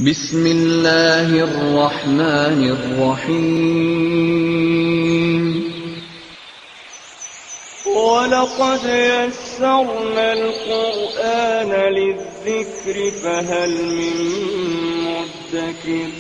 بسم اللہ الرحمن الرحیم وَلَقَدْ يَسَّرْنَا الْقُرْآنَ لِلذِّكْرِ فَهَلْ مِن مُّدَّكِرٍ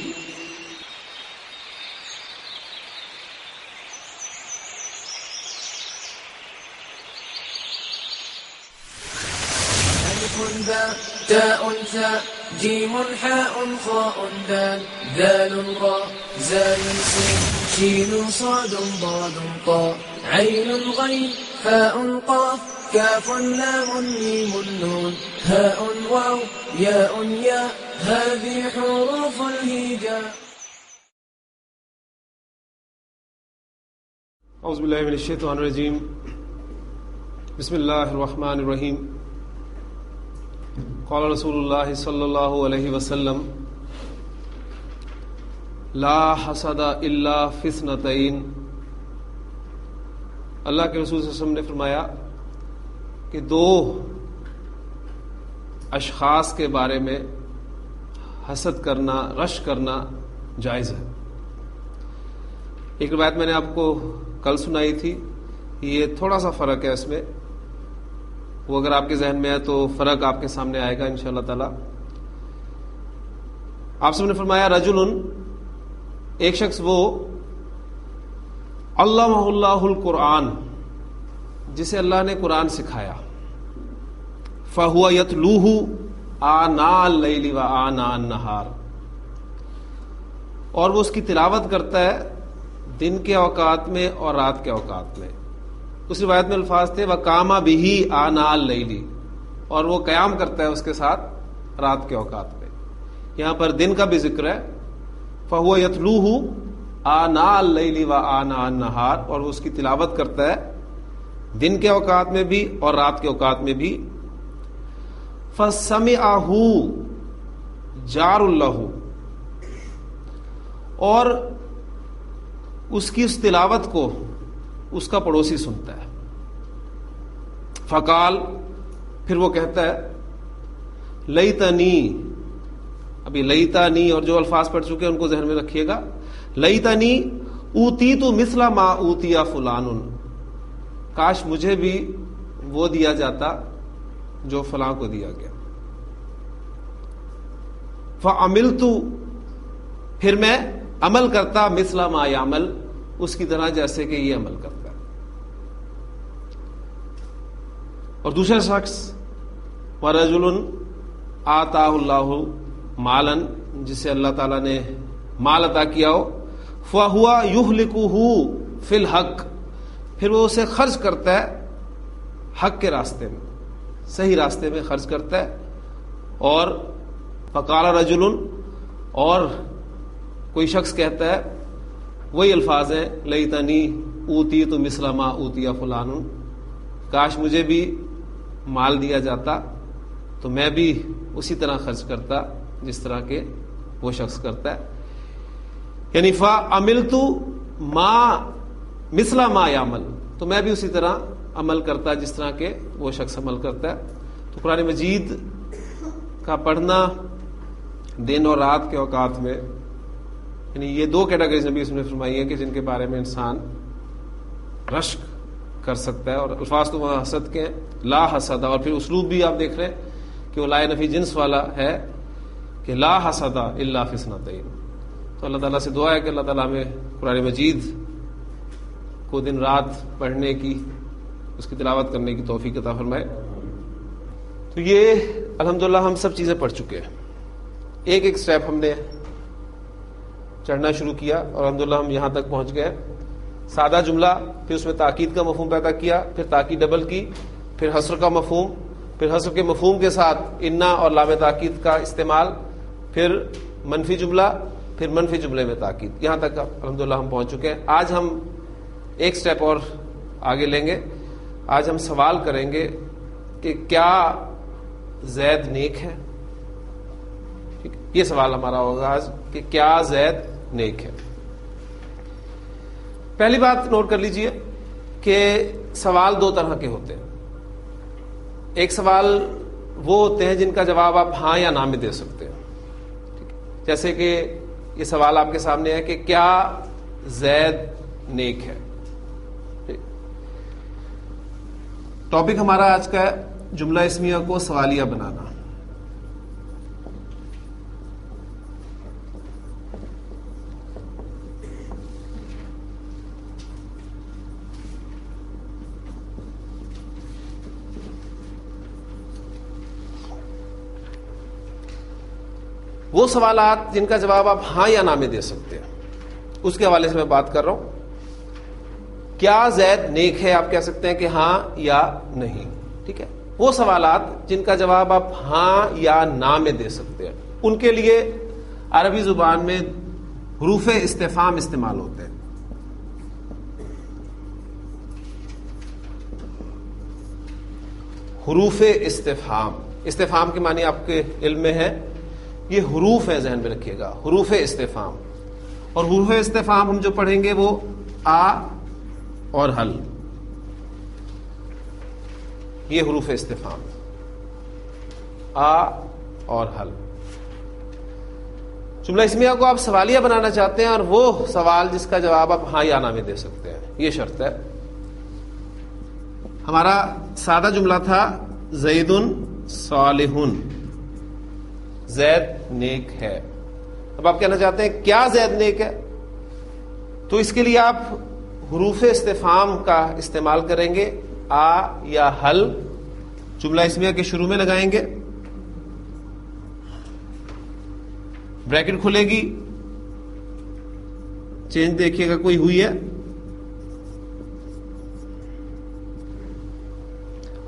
تاء ثاء جيم حاء خاء دال ذال راء زال سين شين صاد ضاد طاء عين غين فاء قاف كاف لام ميم نون هاء واو ياء ياء هذه حروف الهجاء. اعوذ باللہ من الشیطان الرجیم. بسم اللہ الرحمن الرحیم. قال رسول اللہ صلی اللہ علیہ وسلم لا حسد الا فی اثنتین. اللہ کے رسول صلی اللہ علیہ وسلم نے فرمایا کہ دو اشخاص کے بارے میں حسد کرنا، رشک کرنا جائز ہے. ایک روایت میں نے آپ کو کل سنائی تھی، یہ تھوڑا سا فرق ہے اس میں، وہ اگر آپ کے ذہن میں ہے تو فرق آپ کے سامنے آئے گا انشاءاللہ تعالی. آپ سب نے فرمایا رجل، ایک شخص وہ علمہ اللہ القرآن، جسے اللہ نے قرآن سکھایا، فہو یتلوہ آناء اللیل و آناء النہار، اور وہ اس کی تلاوت کرتا ہے دن کے اوقات میں اور رات کے اوقات میں. اس روایت میں الفاظ تھے وَقَامَ بِهِ آنَاءَ اللَّيْلِ، اور وہ قیام کرتا ہے اس کے ساتھ رات کے اوقات میں. یہاں پر دن کا بھی ذکر ہے، فَهُوَ يَتْلُوهُ آنَاءَ اللَّيْلِ وَآنَاءَ النَّهَارِ، اور وہ اس کی تلاوت کرتا ہے دن کے اوقات میں بھی اور رات کے اوقات میں بھی. فَسَمِعَهُ جَارٌ لَهُ، اور اس کی اس تلاوت کو اس کا پڑوسی سنتا ہے. فقال، پھر وہ کہتا ہے لیتنی، ابھی لیتنی اور جو الفاظ پڑھ چکے ہیں ان کو ذہن میں رکھیے گا، لیتنی اوتیت مثل ما اوتی فلان، کاش مجھے بھی وہ دیا جاتا جو فلاں کو دیا گیا. فعملت، پھر میں عمل کرتا مثل ما یعمل، اس کی طرح جیسے کہ یہ عمل کرتا ہے. اور دوسرا شخص وَرَجُلٌ آتَاهُ اللَّهُ مَالًا، جسے اللہ تعالیٰ نے مال عطا کیا ہو، فَهُوَ يُهْلِكُهُ فِي الْحَقِّ، پھر وہ اسے خرچ کرتا ہے حق کے راستے میں، صحیح راستے میں خرچ کرتا ہے. اور فَقَالَ رَجُلٌ، اور کوئی شخص کہتا ہے وہی الفاظ ہیں لیتنی اوتیت مثل ما اوتی فلان، کاش مجھے بھی مال دیا جاتا تو میں بھی اسی طرح خرچ کرتا جس طرح کہ وہ شخص کرتا ہے. یعنی فعملت ما مثل ما یعمل، تو میں بھی اسی طرح عمل کرتا جس طرح کہ وہ شخص عمل کرتا ہے. تو قرآن مجید کا پڑھنا دن اور رات کے اوقات میں، یعنی یہ دو کیٹیگریز نبی اس نے فرمائی ہیں کہ جن کے بارے میں انسان رشک کر سکتا ہے. اور الفاظ تو وہاں حسد کے ہیں، لا حسد، اور پھر اسلوب بھی آپ دیکھ رہے ہیں کہ وہ لا نفی جنس والا ہے کہ لا حسد الا فی اثنتین. تو اللہ تعالیٰ سے دعا ہے کہ اللہ تعالیٰ ہمیں قرآن مجید کو دن رات پڑھنے کی، اس کی تلاوت کرنے کی توفیق عطا فرمائے. تو یہ الحمدللہ ہم سب چیزیں پڑھ چکے ہیں، ایک ایک سٹیپ ہم نے چڑھنا شروع کیا اور الحمدللہ ہم یہاں تک پہنچ گئے. سادہ جملہ، پھر اس میں تاکید کا مفہوم پیدا کیا، پھر تاکید ڈبل کی، پھر حصر کا مفہوم، پھر حصر کے مفہوم کے ساتھ انا اور لام تاکید کا استعمال، پھر منفی جملہ، پھر منفی جملے میں تاکید. یہاں تک الحمدللہ ہم پہنچ چکے ہیں. آج ہم ایک سٹیپ اور آگے لیں گے. آج ہم سوال کریں گے کہ کیا زید نیک ہے؟ یہ سوال ہمارا ہوگا آج کہ کیا زید نیک ہے. پہلی بات نوٹ کر لیجئے کہ سوال دو طرح کے ہوتے ہیں. ایک سوال وہ ہوتے ہیں جن کا جواب آپ ہاں یا نہ میں دے سکتے ہیں. جیسے کہ یہ سوال آپ کے سامنے ہے کہ کیا زید نیک ہے. ٹاپک ہمارا آج کا ہے جملہ اسمیہ کو سوالیہ بنانا. وہ سوالات جن کا جواب آپ ہاں یا نہ میں دے سکتے ہیں, اس کے حوالے سے میں بات کر رہا ہوں. کیا زید نیک ہے, آپ کہہ سکتے ہیں کہ ہاں یا نہیں. ٹھیک ہے, وہ سوالات جن کا جواب آپ ہاں یا نہ میں دے سکتے ہیں, ان کے لیے عربی زبان میں حروف استفہام استعمال ہوتے ہیں. حروف استفہام, استفہام کے معنی آپ کے علم میں ہے, یہ حروف ہیں, ذہن میں رکھیے گا, حروف استفہام. اور حروف استفہام ہم جو پڑھیں گے وہ آ اور حل, یہ حروف استفہام, آ اور حل. جملہ اسمیہ کو آپ سوالیہ بنانا چاہتے ہیں اور وہ سوال جس کا جواب آپ ہاں یا نہ میں دے سکتے ہیں, یہ شرط ہے. ہمارا سادہ جملہ تھا زید صالح, زید نیک ہے. اب آپ کہنا چاہتے ہیں کیا زید نیک ہے, تو اس کے لیے آپ حروف استفہام کا استعمال کریں گے, آ یا حل جملہ اسمیہ کے شروع میں لگائیں گے, بریکٹ کھلے گی, چینج دیکھیے گا کوئی ہوئی ہے,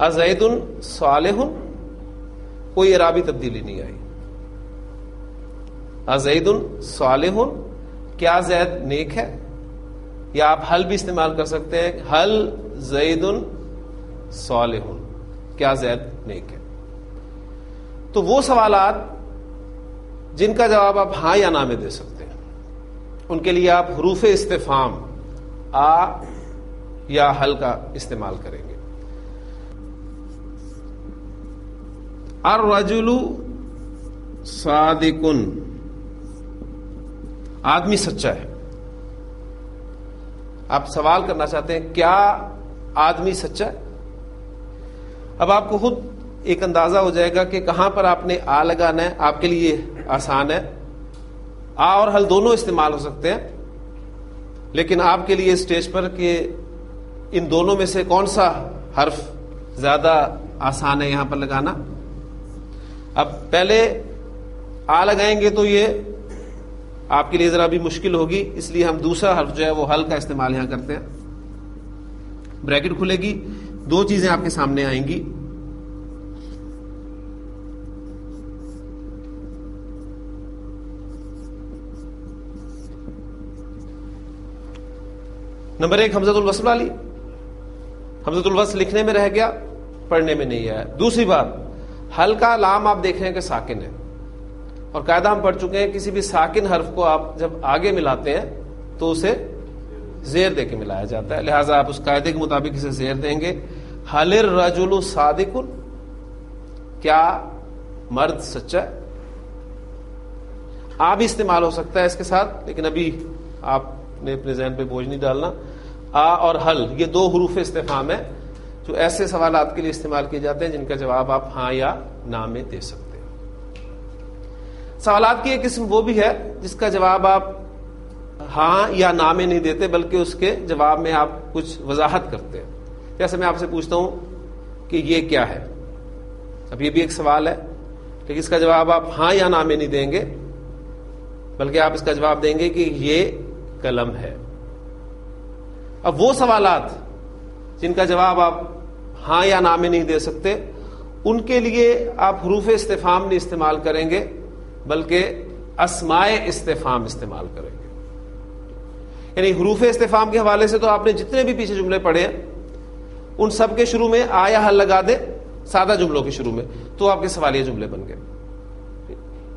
ازید صالح, کوئی اعرابی تبدیلی نہیں آئی. ازید صالح, کیا زید نیک ہے, یا آپ حل بھی استعمال کر سکتے ہیں, حل زید صالح, کیا زید نیک ہے. تو وہ سوالات جن کا جواب آپ ہاں یا نہ میں دے سکتے ہیں, ان کے لیے آپ حروف استفہام آ یا حل کا استعمال کریں گے. الرجل صادق, آدمی سچا ہے. آپ سوال کرنا چاہتے ہیں کیا آدمی سچا ہے. اب آپ کو خود ایک اندازہ ہو جائے گا کہ کہاں پر آپ نے آ لگانا ہے. آپ کے لیے آسان ہے, آ اور حل دونوں استعمال ہو سکتے ہیں, لیکن آپ کے لیے اسٹیج پر کہ ان دونوں میں سے کون سا حرف زیادہ آسان ہے یہاں پر لگانا. اب پہلے آ لگائیں گے تو یہ آپ کے لیے ذرا بھی مشکل ہوگی, اس لیے ہم دوسرا حرف جو ہے وہ حل کا استعمال یہاں کرتے ہیں. بریکٹ کھلے گی, دو چیزیں آپ کے سامنے آئیں گی. نمبر 1 حمزۃ الوصل والی, حمزۃ الوصل لکھنے میں رہ گیا, پڑھنے میں نہیں آیا. دوسری بات, حل کا لام آپ دیکھ رہے ہیں کہ ساکن ہے, اور قاعدہ ہم پڑھ چکے ہیں کسی بھی ساکن حرف کو آپ جب آگے ملاتے ہیں تو اسے زیر دے کے ملایا جاتا ہے, لہٰذا آپ اس قاعدے کے مطابق اسے زیر دیں گے. حل الرجل صادق, کیا مرد سچا ہے. آ بھی استعمال ہو سکتا ہے اس کے ساتھ, لیکن ابھی آپ نے اپنے ذہن پہ بوجھ نہیں ڈالنا. آ اور حل یہ دو حروف استفہام ہیں جو ایسے سوالات کے لیے استعمال کیے جاتے ہیں جن کا جواب آپ ہاں یا نہ میں دے سکتے ہیں. سوالات کی ایک قسم وہ بھی ہے جس کا جواب آپ ہاں یا نہ میں نہیں دیتے, بلکہ اس کے جواب میں آپ کچھ وضاحت کرتے ہیں. جیسے میں آپ سے پوچھتا ہوں کہ یہ کیا ہے, اب یہ بھی ایک سوال ہے, لیکن اس کا جواب آپ ہاں یا نہ میں نہیں دیں گے, بلکہ آپ اس کا جواب دیں گے کہ یہ قلم ہے. اب وہ سوالات جن کا جواب آپ ہاں یا نہ میں نہیں دے سکتے, ان کے لیے آپ حروف استفہام نہیں استعمال کریں گے, بلکہ اسماء استفہام استعمال کریں گے. یعنی حروف استفہام کے حوالے سے تو آپ نے جتنے بھی پیچھے جملے پڑھے ہیں ان سب کے شروع میں آ یا حل لگا دے, سادہ جملوں کے شروع میں, تو آپ کے سوالیہ جملے بن گئے.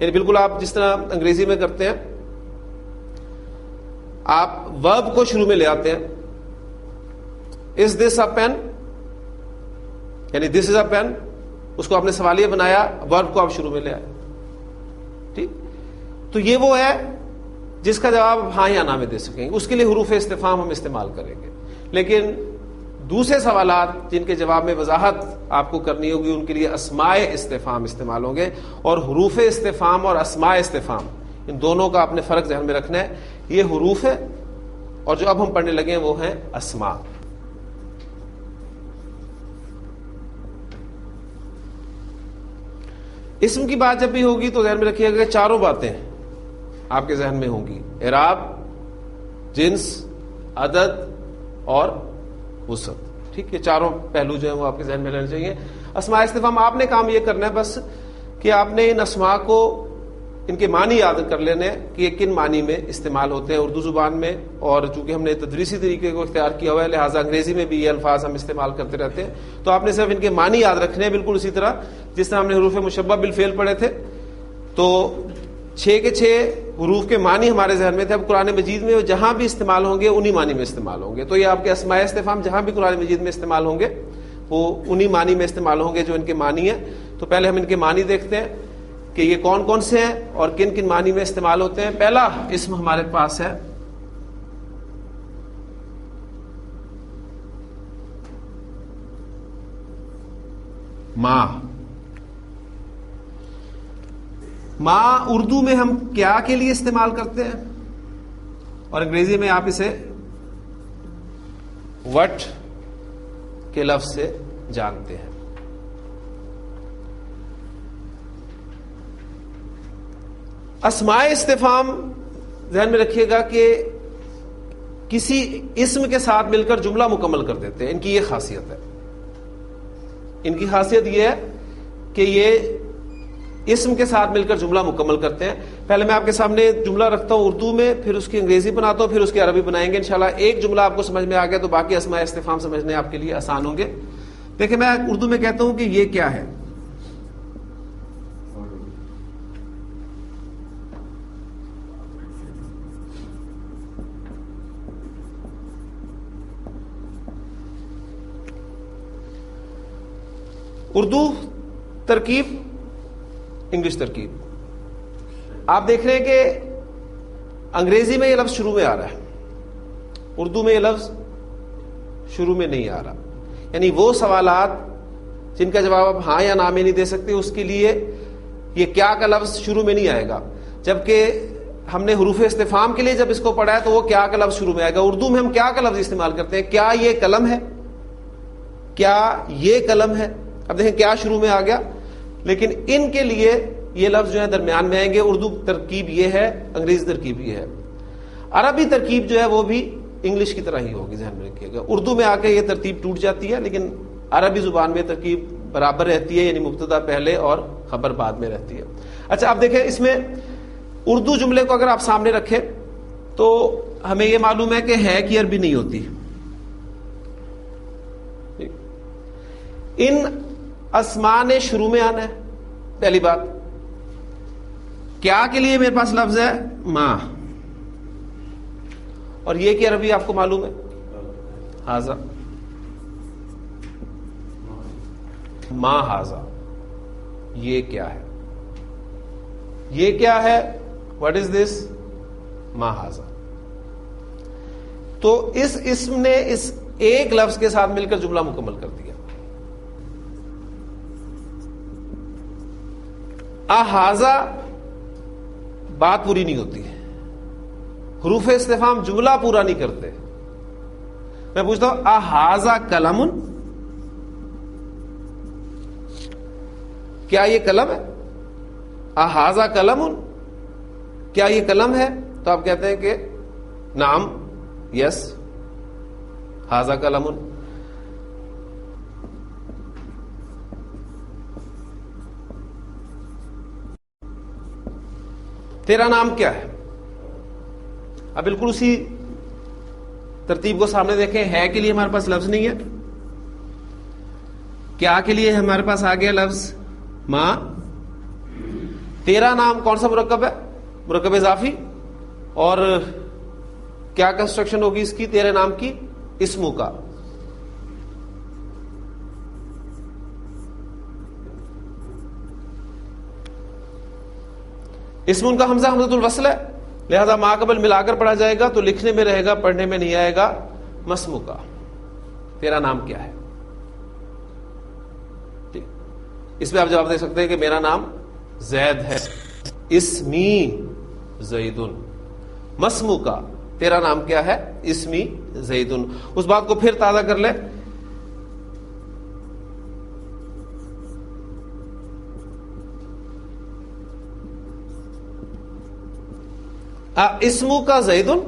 یعنی بالکل آپ جس طرح انگریزی میں کرتے ہیں, آپ ورب کو شروع میں لے آتے ہیں. از دس اے پین, یعنی دس از اے پین, اس کو آپ نے سوالیہ بنایا, ورب کو آپ شروع میں لے آئے. ٹھیک, تو یہ وہ ہے جس کا جواب ہاں یا نہ میں دے سکیں گے، اس کے لیے حروف استفہام ہم استعمال کریں گے. لیکن دوسرے سوالات جن کے جواب میں وضاحت آپ کو کرنی ہوگی ان کے لیے اسماء استفہام استعمال ہوں گے. اور حروف استفہام اور اسماء استفہام ان دونوں کا آپ نے فرق ذہن میں رکھنا ہے. یہ حروف ہے اور جو اب ہم پڑھنے لگے ہیں وہ ہیں اسماء. اسم کی بات جب بھی ہوگی تو ذہن میں رکھیے گا کہ چاروں باتیں آپ کے ذہن میں ہوں گی: اعراب، جنس، عدد اور وسعت. ٹھیک، یہ چاروں پہلو جو ہیں وہ آپ کے ذہن میں رہنے چاہیے. اسماء استفہام آپ نے کام یہ کرنا ہے بس کہ آپ نے ان اسماء کو ان کے معنی یاد کر لینے کہ یہ کن معنی میں استعمال ہوتے ہیں اردو زبان میں. اور چونکہ ہم نے تدریسی طریقے کو اختیار کیا ہوا ہے لہٰذا انگریزی میں بھی یہ الفاظ ہم استعمال کرتے رہتے ہیں. تو آپ نے صرف ان کے معنی یاد رکھنے ہیں، بالکل اسی طرح جس طرح ہم نے حروف مشبہ بالفعل پڑھے تھے. تو 6 کے 6 حروف کے معنی ہمارے ذہن میں تھے. اب قرآن مجید میں جہاں بھی استعمال ہوں گے انہی معنی میں استعمال ہوں گے. تو یہ آپ کے اسماء استفہام جہاں بھی قرآن مجید میں استعمال ہوں گے وہ انہی معنی میں استعمال ہوں گے جو ان کے معنی ہیں. تو پہلے ہم ان کے معنی دیکھتے ہیں کہ یہ کون کون سے ہیں اور کن کن معنی میں استعمال ہوتے ہیں. پہلا اسم ہمارے پاس ہے ماں. ماں اردو میں ہم کیا کے لیے استعمال کرتے ہیں اور انگریزی میں آپ اسے وٹ کے لفظ سے جانتے ہیں. اسماء استفہام ذہن میں رکھیے گا کہ کسی اسم کے ساتھ مل کر جملہ مکمل کر دیتے ہیں. ان کی یہ خاصیت ہے. ان کی خاصیت یہ ہے کہ یہ اسم کے ساتھ مل کر جملہ مکمل کرتے ہیں. پہلے میں آپ کے سامنے جملہ رکھتا ہوں اردو میں، پھر اس کی انگریزی بناتا ہوں، پھر اس کی عربی بنائیں گے انشاءاللہ. ایک جملہ آپ کو سمجھ میں آ گیا تو باقی اسماء استفہام سمجھنے آپ کے لیے آسان ہوں گے. دیکھیں میں اردو میں کہتا ہوں کہ یہ کیا ہے. اردو ترکیب، انگلش ترکیب. آپ دیکھ رہے ہیں کہ انگریزی میں یہ لفظ شروع میں آ رہا ہے، اردو میں یہ لفظ شروع میں نہیں آ رہا. یعنی وہ سوالات جن کا جواب آپ ہاں یا نہ میں نہیں دے سکتے اس کے لیے یہ کیا کا لفظ شروع میں نہیں آئے گا. جبکہ ہم نے حروف استفہام کے لیے جب اس کو پڑھا ہے تو وہ کیا کا لفظ شروع میں آئے گا. اردو میں ہم کیا کا لفظ استعمال کرتے ہیں، کیا یہ قلم ہے، کیا یہ قلم ہے. اب دیکھیں کیا شروع میں آ گیا، لیکن ان کے لیے یہ لفظ جو ہے درمیان میں آئیں گے. اردو ترکیب یہ ہے، انگریزی ترکیب یہ ہے. عربی ترکیب جو ہے وہ بھی انگلش کی طرح ہی ہوگی، ذہن میں رکھیے گا. اردو میں آ کے یہ ترتیب ٹوٹ جاتی ہے لیکن عربی زبان میں ترکیب برابر رہتی ہے، یعنی مبتدا پہلے اور خبر بعد میں رہتی ہے. اچھا اب دیکھیں اس میں اردو جملے کو اگر آپ سامنے رکھیں تو ہمیں یہ معلوم ہے کہ ہے کی عربی نہیں ہوتی. ان اسماء نے شروع میں آنا ہے. پہلی بات، کیا کے لیے میرے پاس لفظ ہے ماں، اور یہ کی عربی آپ کو معلوم ہے ہاذا. ماں ہاذا، یہ کیا ہے، یہ کیا ہے، واٹ از دس، ماں ہاذا. تو اس اسم نے اس ایک لفظ کے ساتھ مل کر جملہ مکمل کر دیا. احاذا بات پوری نہیں ہوتی، حروف استفہام جملہ پورا نہیں کرتے. میں پوچھتا ہوں احاذا قلم، کیا یہ قلم ہے، احاذا قلم، کیا یہ قلم ہے. تو آپ کہتے ہیں کہ نعم، یس، ھذا قلم. تیرا نام کیا ہے. اب بالکل اسی ترتیب کو سامنے دیکھیں. ہے کے لیے ہمارے پاس لفظ نہیں ہے، کیا کے لیے ہمارے پاس آ گیا لفظ ماں. تیرا نام کون سا مرکب ہے، مرکب اضافی. اور کیا کنسٹرکشن ہوگی اس کی، تیرے نام کی، اسمو کا. اسم کا حمزہ حمزۃ الوصل ہے، لہذا ما قبل ملا کر پڑھا جائے گا تو لکھنے میں رہے گا، پڑھنے میں نہیں آئے گا. مسمو کا، تیرا نام کیا ہے. اس پہ آپ جواب دے سکتے ہیں کہ میرا نام زید ہے. اسمی زیدن. مسمو کا، تیرا نام کیا ہے. اسمی زیدن. اس بات کو پھر تازہ کر لے. اسمو کا زیدن،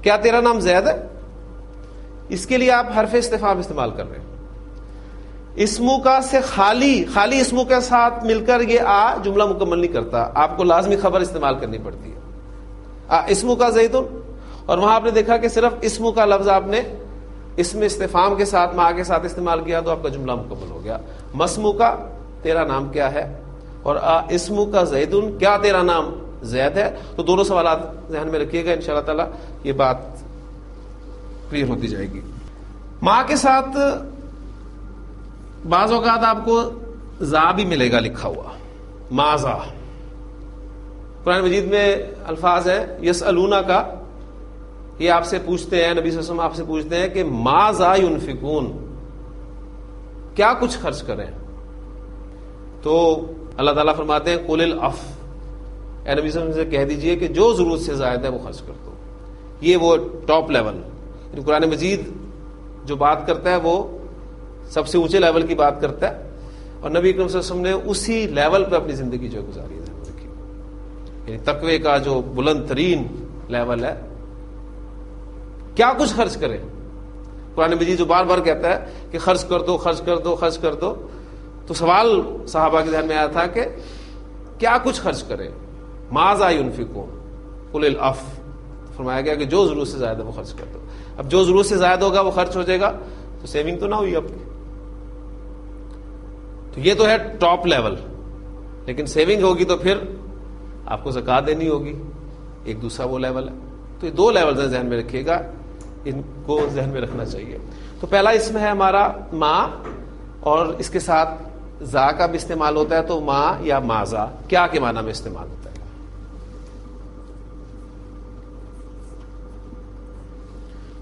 کیا تیرا نام زید ہے. اس کے لیے آپ حرف استفہام استعمال کر رہے ہیں. اسمو کا سے خالی اسمو کے ساتھ مل کر یہ جملہ مکمل نہیں کرتا، آپ کو لازمی خبر استعمال کرنی پڑتی ہے. اسمو کا زیدن، اور وہاں آپ نے دیکھا کہ صرف اسمو کا لفظ آپ نے اسم استفہام کے ساتھ ما کے ساتھ استعمال کیا تو آپ کا جملہ مکمل ہو گیا. مسمو کا، تیرا نام کیا ہے، اور اسمو کا زیدن، کیا تیرا نام زید ہے. تو دونوں سوالات ذہن میں رکھیے گا، انشاءاللہ تعالی یہ بات کلیئر ہوتی جائے گی. ما کے ساتھ بعض اوقات آپ کو زا بھی ملے گا لکھا ہوا، مازا. قرآن مجید میں الفاظ ہیں یسألونا کا، یہ آپ سے پوچھتے ہیں، نبی صلی اللہ علیہ وسلم آپ سے پوچھتے ہیں کہ مازا ينفقون، کیا کچھ خرچ کریں. تو اللہ تعالیٰ فرماتے ہیں قل العفو، اے نبی صلی اللہ علیہ وسلم سے کہہ دیجئے کہ جو ضرورت سے زائد ہے وہ خرچ کر دو. یہ وہ ٹاپ لیول، قرآن مجید جو بات کرتا ہے وہ سب سے اونچے لیول کی بات کرتا ہے، اور نبی اکرم صلی اللہ علیہ وسلم نے اسی لیول پہ اپنی زندگی جو گزاری ہے. یعنی تقوی کا جو بلند ترین لیول ہے، کیا کچھ خرچ کریں. قرآن مجید جو بار بار کہتا ہے کہ خرچ کر دو خرچ کر دو خرچ کر دو، تو سوال صحابہ کے ذہن میں آیا تھا کہ کیا کچھ خرچ کریں. ماذا ينفقون قل العفو، فرمایا گیا کہ جو ضرورت سے زائد ہے وہ خرچ کر دو. اب جو ضرورت سے زائد ہوگا وہ خرچ ہو جائے گا تو سیونگ تو نہ ہوئی آپ کی. تو یہ تو ہے ٹاپ لیول، لیکن سیونگ ہوگی تو پھر آپ کو زکوٰۃ دینی ہوگی، ایک دوسرا وہ لیول ہے. تو یہ دو لیول ذہن میں رکھیے گا، ان کو ذہن میں رکھنا چاہیے. تو پہلا اسم ہے ہمارا ما، اور اس کے ساتھ زا کا بھی استعمال ہوتا ہے، تو ما یا مازا کیا کے معنی میں استعمال ہوتا ہے.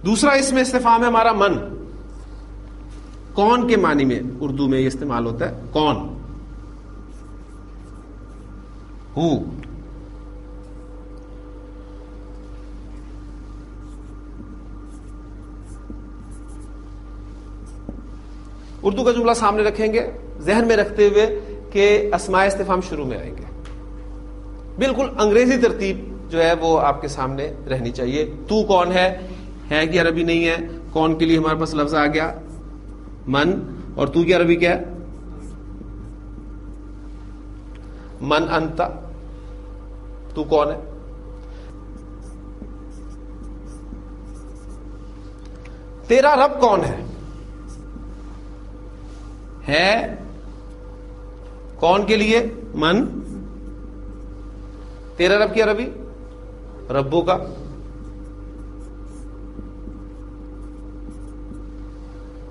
دوسرا اسم استفہام ہے ہمارا من، کون کے معنی میں اردو میں یہ استعمال ہوتا ہے. کون، ہو. اردو کا جملہ سامنے رکھیں گے ذہن میں رکھتے ہوئے کہ اسماء استفہام شروع میں آئیں گے. بالکل انگریزی ترتیب جو ہے وہ آپ کے سامنے رہنی چاہیے. تو کون ہے کہ عربی نہیں ہے. کون کے لیے ہمارے پاس لفظ آ گیا من، اور تو کی عربی کیا ہے من انت، تو کون ہے. تیرا رب کون ہے کون کے لیے من، تیرا رب کی عربی ربو کا.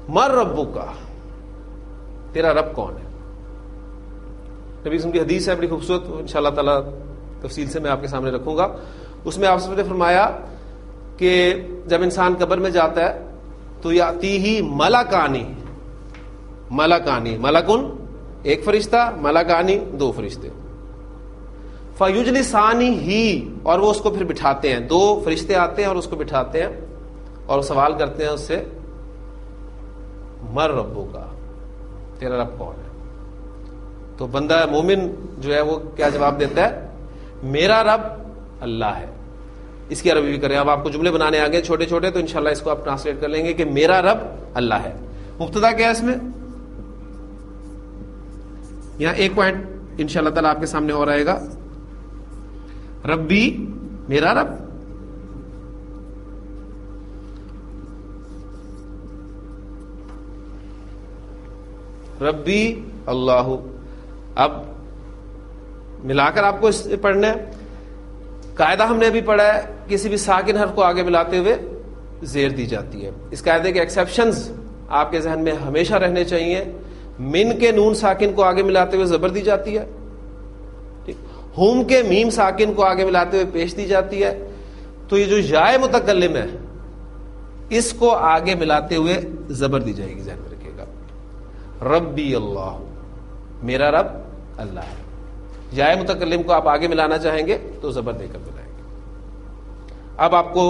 مر ربو کا، تیرا رب کون ہے. نبی اسلام کی حدیث ہے بڑی خوبصورت، انشاءاللہ تعالی تفصیل سے میں آپ کے سامنے رکھوں گا. اس میں آپ نے فرمایا کہ جب انسان قبر میں جاتا ہے تو یاتی ہی ملکانی، ملکن ایک فرشتہ، ملکانی دو فرشتے. فیجلسانی ہی، اور وہ اس کو پھر بٹھاتے ہیں. دو فرشتے آتے ہیں اور اس کو بٹھاتے ہیں اور سوال کرتے ہیں اس سے مر ربو کا، تیرا رب کون ہے. تو بندہ مومن جو ہے وہ کیا جواب دیتا ہے میرا رب اللہ ہے. اس کی عربی بھی کریں. اب آپ کو جملے بنانے آگے چھوٹے چھوٹے، تو انشاءاللہ اس کو آپ ٹرانسلیٹ کر لیں گے کہ میرا رب اللہ ہے. مبتدا کیا ہے اس میں، یہاں ایک پوائنٹ انشاءاللہ تعالی آپ کے سامنے اور آئے گا. ربی میرا رب، ربی اللہ. اب ملا کر آپ کو اس سے پڑھنا ہے. قاعدہ ہم نے ابھی پڑھا ہے کسی بھی ساکن حرف کو آگے ملاتے ہوئے زیر دی جاتی ہے. اس قاعدے کے ایکسیپشنز آپ کے ذہن میں ہمیشہ رہنے چاہیے. من کے نون ساکن کو آگے ملاتے ہوئے زبر دی جاتی ہے، ہم کے میم ساکن کو آگے ملاتے ہوئے پیش دی جاتی ہے، تو یہ جو یائے متکلم ہے اس کو آگے ملاتے ہوئے زبر دی جائے گی، ذہن میں رکھیے گا. ربی اللہ، میرا رب اللہ ہے. یائے متکلم کو آپ آگے ملانا چاہیں گے تو زبر دے کر ملائیں گے. اب آپ کو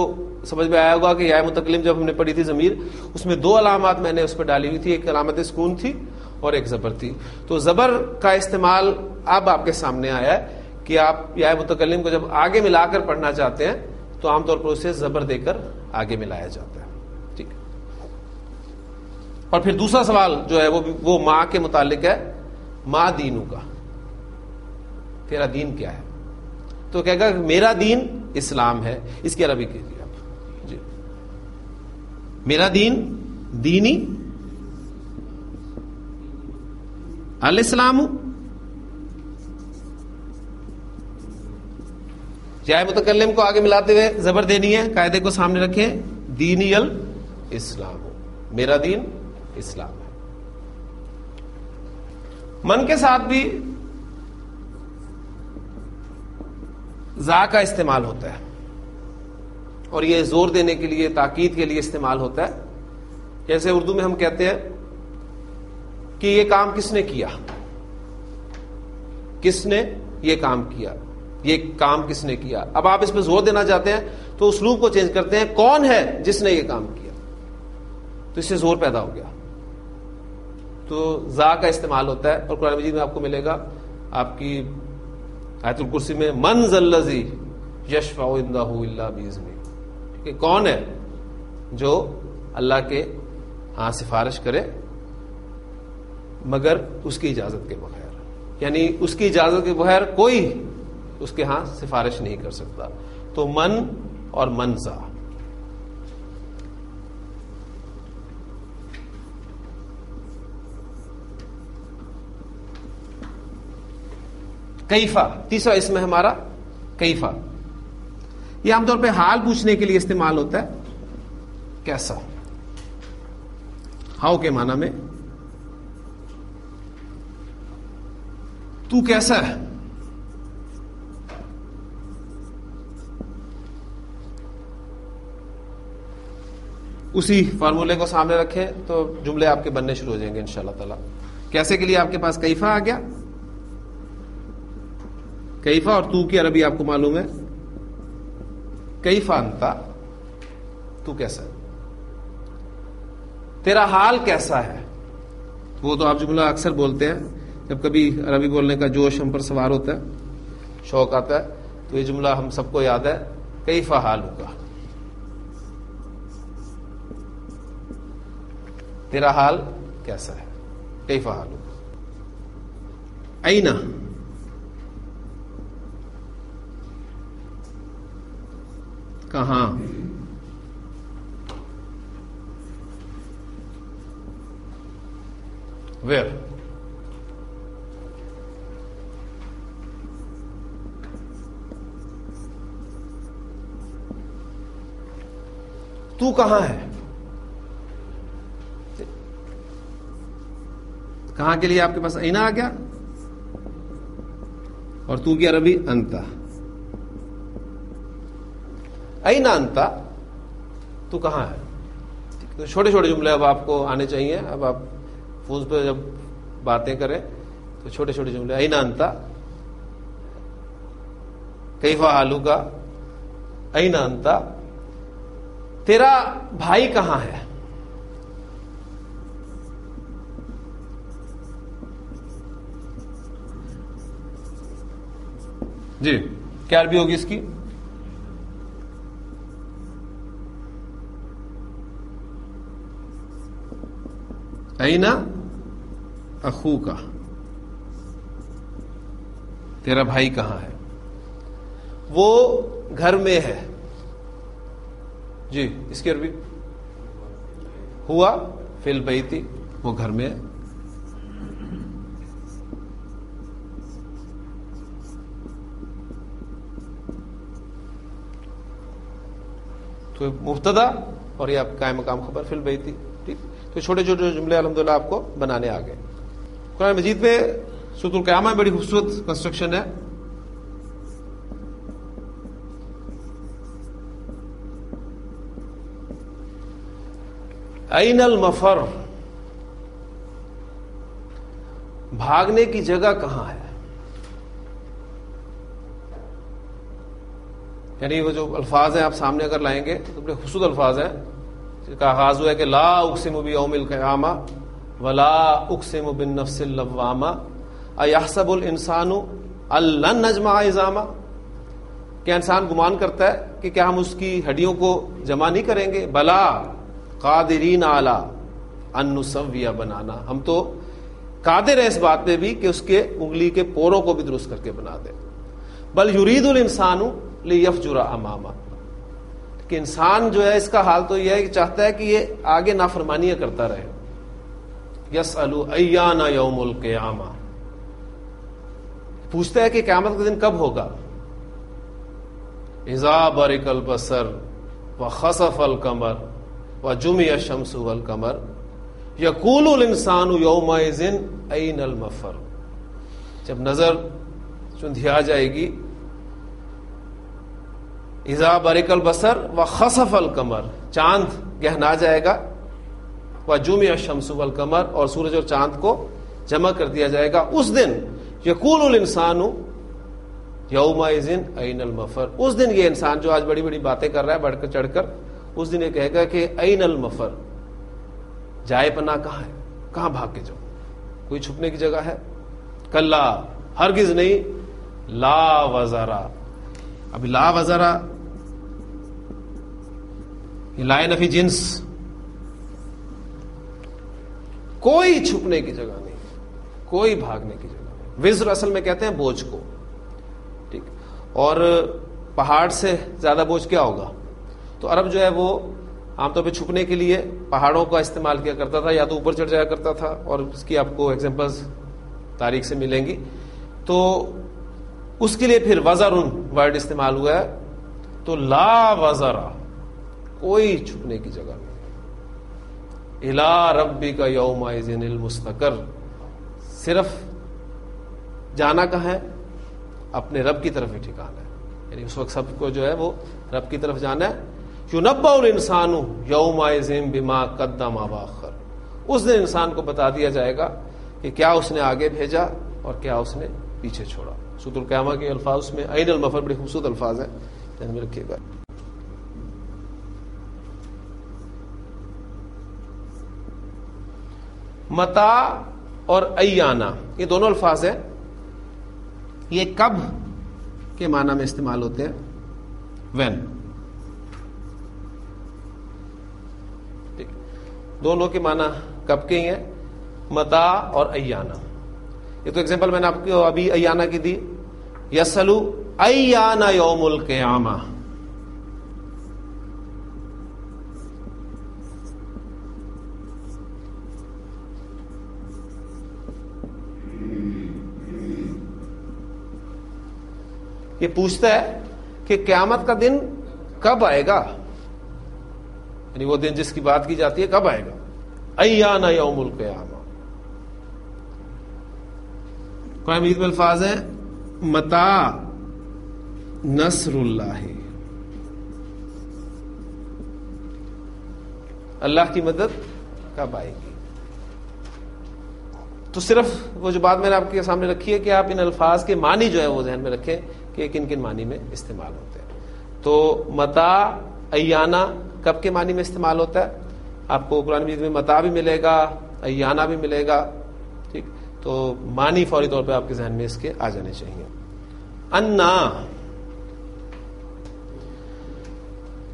سمجھ میں آیا ہوگا کہ یائے متکلم جب ہم نے پڑھی تھی ضمیر، اس میں دو علامات میں نے اس پہ ڈالی ہوئی تھی، ایک علامت سکون تھی اور ایک زبر تھی. تو زبر کا استعمال اب آپ کے سامنے آیا ہے کہ آپ یائے متکلم کو جب آگے ملا کر پڑھنا چاہتے ہیں تو عام طور پر اسے زبر دے کر آگے ملایا جاتا ہے. ٹھیک. اور پھر دوسرا سوال جو ہے وہ ماں کے متعلق ہے. ماں دینوں کا، تیرا دین کیا ہے؟ تو کہے گا کہ میرا دین اسلام ہے. اس کی عربی کیجیے آپ. جی، میرا دین دینی الاسلام. جائے متکلم کو آگے ملاتے ہوئے زبر دینی ہے، قاعدے کو سامنے رکھیں. دینی الاسلام، میرا دین اسلام ہے. من کے ساتھ بھی زا کا استعمال ہوتا ہے، اور یہ زور دینے کے لیے، تاکید کے لیے استعمال ہوتا ہے. جیسے اردو میں ہم کہتے ہیں کہ یہ کام کس نے کیا، کس نے یہ کام کیا، یہ کام کس نے کیا. اب آپ اس پہ زور دینا چاہتے ہیں تو اسلوب کو چینج کرتے ہیں، کون ہے جس نے یہ کام کیا، تو اس سے زور پیدا ہو گیا. تو زا کا استعمال ہوتا ہے. اور قرآن مجید میں آپ کو ملے گا، آپ کی آیت الکرسی میں، من ذا الذی یشفع عندہ الا باذنہ، کہ کون ہے جو اللہ کے ہاں سفارش کرے مگر اس کی اجازت کے بغیر. یعنی اس کی اجازت کے بغیر کوئی اس کے ہاں سفارش نہیں کر سکتا. تو من اور منزا. کیفا، تیسرا اسم ہے ہمارا کیفا. یہ عام طور پہ حال پوچھنے کے لیے استعمال ہوتا ہے. کیسا، ہاؤ کے معنی میں. تو کیسا ہے، اسی فارمولے کو سامنے رکھیں تو جملے آپ کے بننے شروع ہو جائیں گے انشاءاللہ تعالی. کیسے کے لیے آپ کے پاس کیفا آ گیا. کیفا اور تو کی عربی آپ کو معلوم ہے. کیفا انتا، تو کیسا ہے، تیرا حال کیسا ہے. وہ تو آپ جملہ اکثر بولتے ہیں جب کبھی عربی بولنے کا جوش ہم پر سوار ہوتا ہے، شوق آتا ہے، تو یہ جملہ ہم سب کو یاد ہے. کیفا حال ہوگا، تیرا حال کیسا ہے. کیفا حال ہوگا. اینا، کہاں. ویئر، تو کہاں ہے. کہاں کے لیے آپ کے پاس اینا آ گیا، اور تو کی عربی انتا. اینا انتا، تو کہاں ہے. تو چھوٹے چھوٹے جملے اب آپ کو آنے چاہیے. اب آپ فون پہ جب باتیں کریں تو چھوٹے چھوٹے جملے. اینا انتا، کیفا حالوکا، اینا انتا، تیرا بھائی کہاں ہے. جی، کیا عربی ہوگی اس کی. اینا اخوکا، تیرا بھائی کہاں ہے. وہ گھر میں ہے. جی، اس کی عربی ہوا فی البیتی، وہ گھر میں ہے. تو مبتدا اور یہ آپ قائم مقام خبر فی البیتی. ٹھیک. تو چھوٹے چھوٹے جملے الحمدللہ آپ کو بنانے آ گئے. قرآن مجید میں سورۃ القیامہ میں بڑی خوبصورت کنسٹرکشن ہے. این المفر، بھاگنے کی جگہ کہاں ہے؟ یعنی وہ جو الفاظ ہیں آپ سامنے اگر لائیں گے تو بڑے خوبصورت الفاظ ہیں، جس کا آغاز ہوا ہے کہ لا اقسم بیوم القیامہ ولا اقسم بالنفس اللوامہ ایحسب الانسان ان لن نجمع عظامہ، کیا انسان گمان کرتا ہے کہ کیا ہم اس کی ہڈیوں کو جمع نہیں کریں گے؟ بلا قادرین علی ان نسوی بنانا، ہم تو قادر ہیں اس بات پہ بھی کہ اس کے انگلی کے پوروں کو بھی درست کر کے بنا دیں۔ بل یرید الانسان لیفجر امامہ، کہ انسان جو ہے اس کا حال تو یہ ہے کہ چاہتا ہے کہ یہ آگے نافرمانیاں کرتا رہے۔ یسأل ایان یوم القیامہ، پوچھتا ہے کہ قیامت کا دن کب ہوگا؟ اذا برق البصر وخسف القمر وجمع الشمس والقمر یقول الانسان یومئذ این المفر، جب نظر چندھیا جائے گی، اذا برق البصر وخسف القمر، چاند گہنا جائے گا، وجمع الشمس والقمر، اور سورج اور چاند کو جمع کر دیا جائے گا، اس دن یقول الانسان یومئذ این المفر، اس دن یہ انسان جو آج بڑی بڑی باتیں کر رہا ہے بڑھ کر چڑھ کر، اس دن یہ کہے گا کہ این المفر، جائے پناہ کہاں ہے، کہاں بھاگ کے جاؤں، کوئی چھپنے کی جگہ ہے؟ کلا، ہرگز نہیں، لا وزرا، ابھی لا وزرا یہ لائے نفی جنس، کوئی چھپنے کی جگہ نہیں، کوئی بھاگنے کی جگہ نہیں۔ وزر اصل میں کہتے ہیں بوجھ کو، ٹھیک، اور پہاڑ سے زیادہ بوجھ کیا ہوگا؟ تو عرب جو ہے وہ عام طور پہ چھپنے کے لیے پہاڑوں کا استعمال کیا کرتا تھا، یا تو اوپر چڑھ جایا کرتا تھا، اور اس کی آپ کو ایگزامپلز تاریخ سے ملیں گی، تو اس کے لیے پھر وزرن ورڈ استعمال ہوا ہے، تو لا وزرا، کوئی چھپنے کی جگہ نہیں۔ الی ربک یومئذ المستقر، صرف جانا کہاں ہے؟ اپنے رب کی طرف ہی ٹھکانا ہے، یعنی اس وقت سب کو جو ہے وہ رب کی طرف جانا ہے۔ یُنَبَّأُ الْإِنسَانُ یَوْمَئِذٍ بِمَا قَدَّمَ وَأَخَّرَ، اس دن انسان کو بتا دیا جائے گا کہ کیا اس نے آگے بھیجا اور کیا اس نے پیچھے چھوڑا۔ سورۃ القیامہ کے الفاظ اس میں عین المفر بڑے خوبصورت الفاظ ہیں، ذہن میں رکھیے گا۔ متا اور ایانا، یہ دونوں الفاظ ہیں، یہ کب کے معنی میں استعمال ہوتے ہیں؟ وین، دونوں کے معنی کب کے ہی ہیں، متا اور ایانا۔ یہ تو ایگزامپل میں نے آپ کو ابھی ایانا کی دی، یسلو ایانا یوم القیامہ، یہ پوچھتا ہے کہ قیامت کا دن کب آئے گا، یعنی وہ دن جس کی بات کی جاتی ہے کب آئے گا، ایانا یوم القیامہ۔ قرآن مجید میں الفاظ ہیں متا نصر اللہ، اللہ کی مدد کب آئے گی۔ تو صرف وہ جو بات میں نے آپ کے سامنے رکھی ہے کہ آپ ان الفاظ کے معنی جو ہے وہ ذہن میں رکھیں کہ کن کن معنی میں استعمال ہوتے ہیں۔ تو متا ایانا کب کے معنی میں استعمال ہوتا ہے؟ آپ کو قرآن مجید میں متا بھی ملے گا، ایانا بھی ملے گا، ٹھیک، تو معنی فوری طور پہ آپ کے ذہن میں اس کے آ جانے چاہیے۔ انا،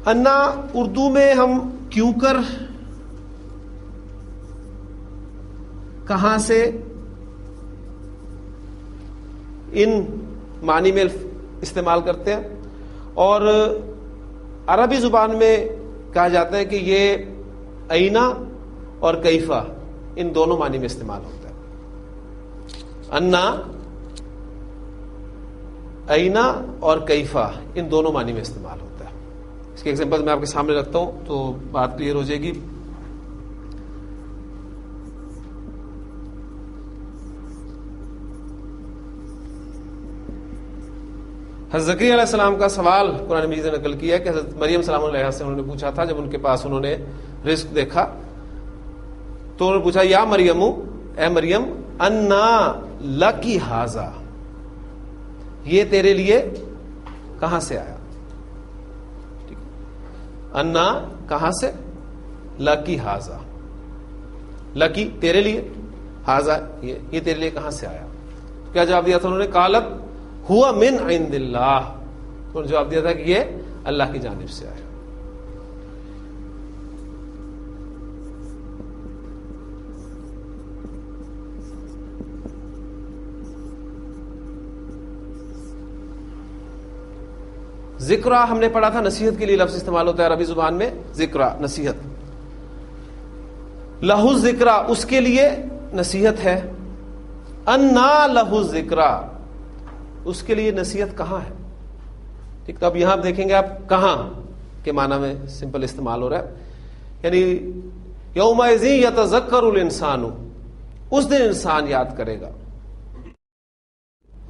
انا اردو میں ہم کیوں کر، کہاں سے، ان معنی میں استعمال کرتے ہیں، اور عربی زبان میں کہا جاتا ہے کہ یہ اینا اور کیفا ان دونوں معنی میں استعمال ہوتا ہے۔ انا، اینا اور کیفا ان دونوں معنی میں استعمال ہوتا ہے۔ اس کے ایگزامپل میں آپ کے سامنے رکھتا ہوں تو بات کلیئر ہو جائے گی۔ حضرت زکریا علیہ السلام کا سوال قرآن مجید نے نقل کیا ہے کہ حضرت مریم سلام علیہ سے انہوں نے پوچھا تھا، جب ان کے پاس انہوں نے رزق دیکھا تو انہوں نے پوچھا یا مریم، اے مریم، انا لکی ھذا، یہ تیرے لیے کہاں سے آیا؟ انا کہاں سے، لکی ھذا، لکی تیرے لیے، ھذا یہ تیرے لیے کہاں سے آیا؟ کیا جواب دیا تھا انہوں نے؟ قالت ہوا من عند اللہ، انہوں نے جواب دیا تھا کہ یہ اللہ کی جانب سے آیا۔ ذکرہ ہم نے پڑھا تھا، نصیحت کے لیے لفظ استعمال ہوتا ہے عربی زبان میں، ذکرہ نصیحت۔ لہو ذکرہ اس کے لیے نصیحت ہے، انا لہو ذکرہ اس کے لیے نصیحت کہاں ہے؟ ٹھیک، تو اب یہاں دیکھیں گے آپ کہاں کے معنی میں سمپل استعمال ہو رہا ہے، یعنی یومئذ یتذکر الانسان، اس دن انسان یاد کرے گا،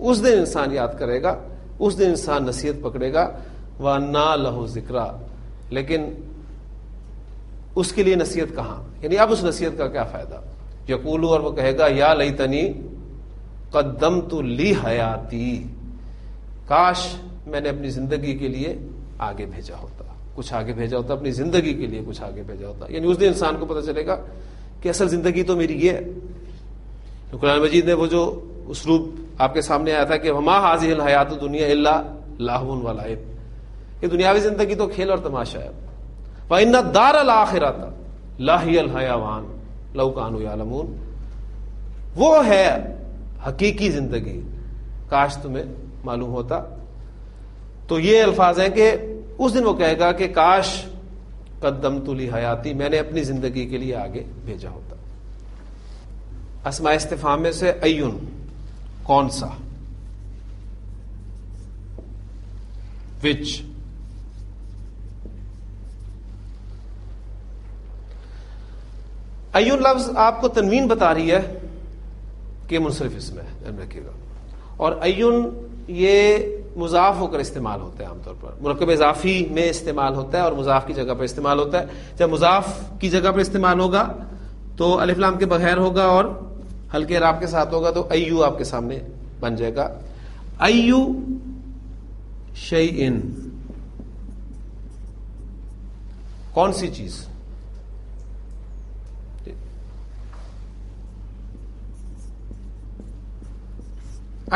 اس دن انسان یاد کرے گا، اس دن انسان نصیحت پکڑے گا، وَأَنَّىٰ لَهُ ذِكْرَىٰ، لیکن اس کے لیے نصیحت کہاں؟ یعنی اب اس نصیحت کا کیا فائدہ؟ یقول، اور وہ کہے گا یا لیتنی قدمت لی حیاتی، کاش میں نے اپنی زندگی کے لیے آگے بھیجا ہوتا، کچھ آگے بھیجا ہوتا، اپنی زندگی کے لیے کچھ آگے بھیجا ہوتا۔ یعنی اس دن انسان کو پتہ چلے گا کہ اصل زندگی تو میری یہ ہے۔ قرآن مجید نے وہ جو اسلوب آپ کے سامنے آیا تھا کہ وما هذه الحیات الدنیا الا لہو ولعب، یہ دنیاوی زندگی تو کھیل اور تماشا ہے، وان الدار الاخرۃ لہی الحیوان لو کانوا یعلمون، وہ ہے حقیقی زندگی، کاش تمہیں معلوم ہوتا۔ تو یہ الفاظ ہیں کہ اس دن وہ کہے گا کہ کاش قدمت لی حیاتی، میں نے اپنی زندگی کے لیے آگے بھیجا ہوتا۔ اسماء استفہام میں سے ایون، کون سا، وچ، ایون لفظ آپ کو تنوین بتا رہی ہے کہ منصرف اسم ہے، ذہن رکھیے گا، اور ایون یہ مضاف ہو کر استعمال ہوتا ہے، عام طور پر مرکب اضافی میں استعمال ہوتا ہے اور مضاف کی جگہ پر استعمال ہوتا ہے۔ جب مضاف کی جگہ پر استعمال ہوگا تو الف لام کے بغیر ہوگا اور ہلکے اعراب کے ساتھ ہوگا، تو ایو آپ کے سامنے بن جائے گا، ایو شیئن، کون سی چیز،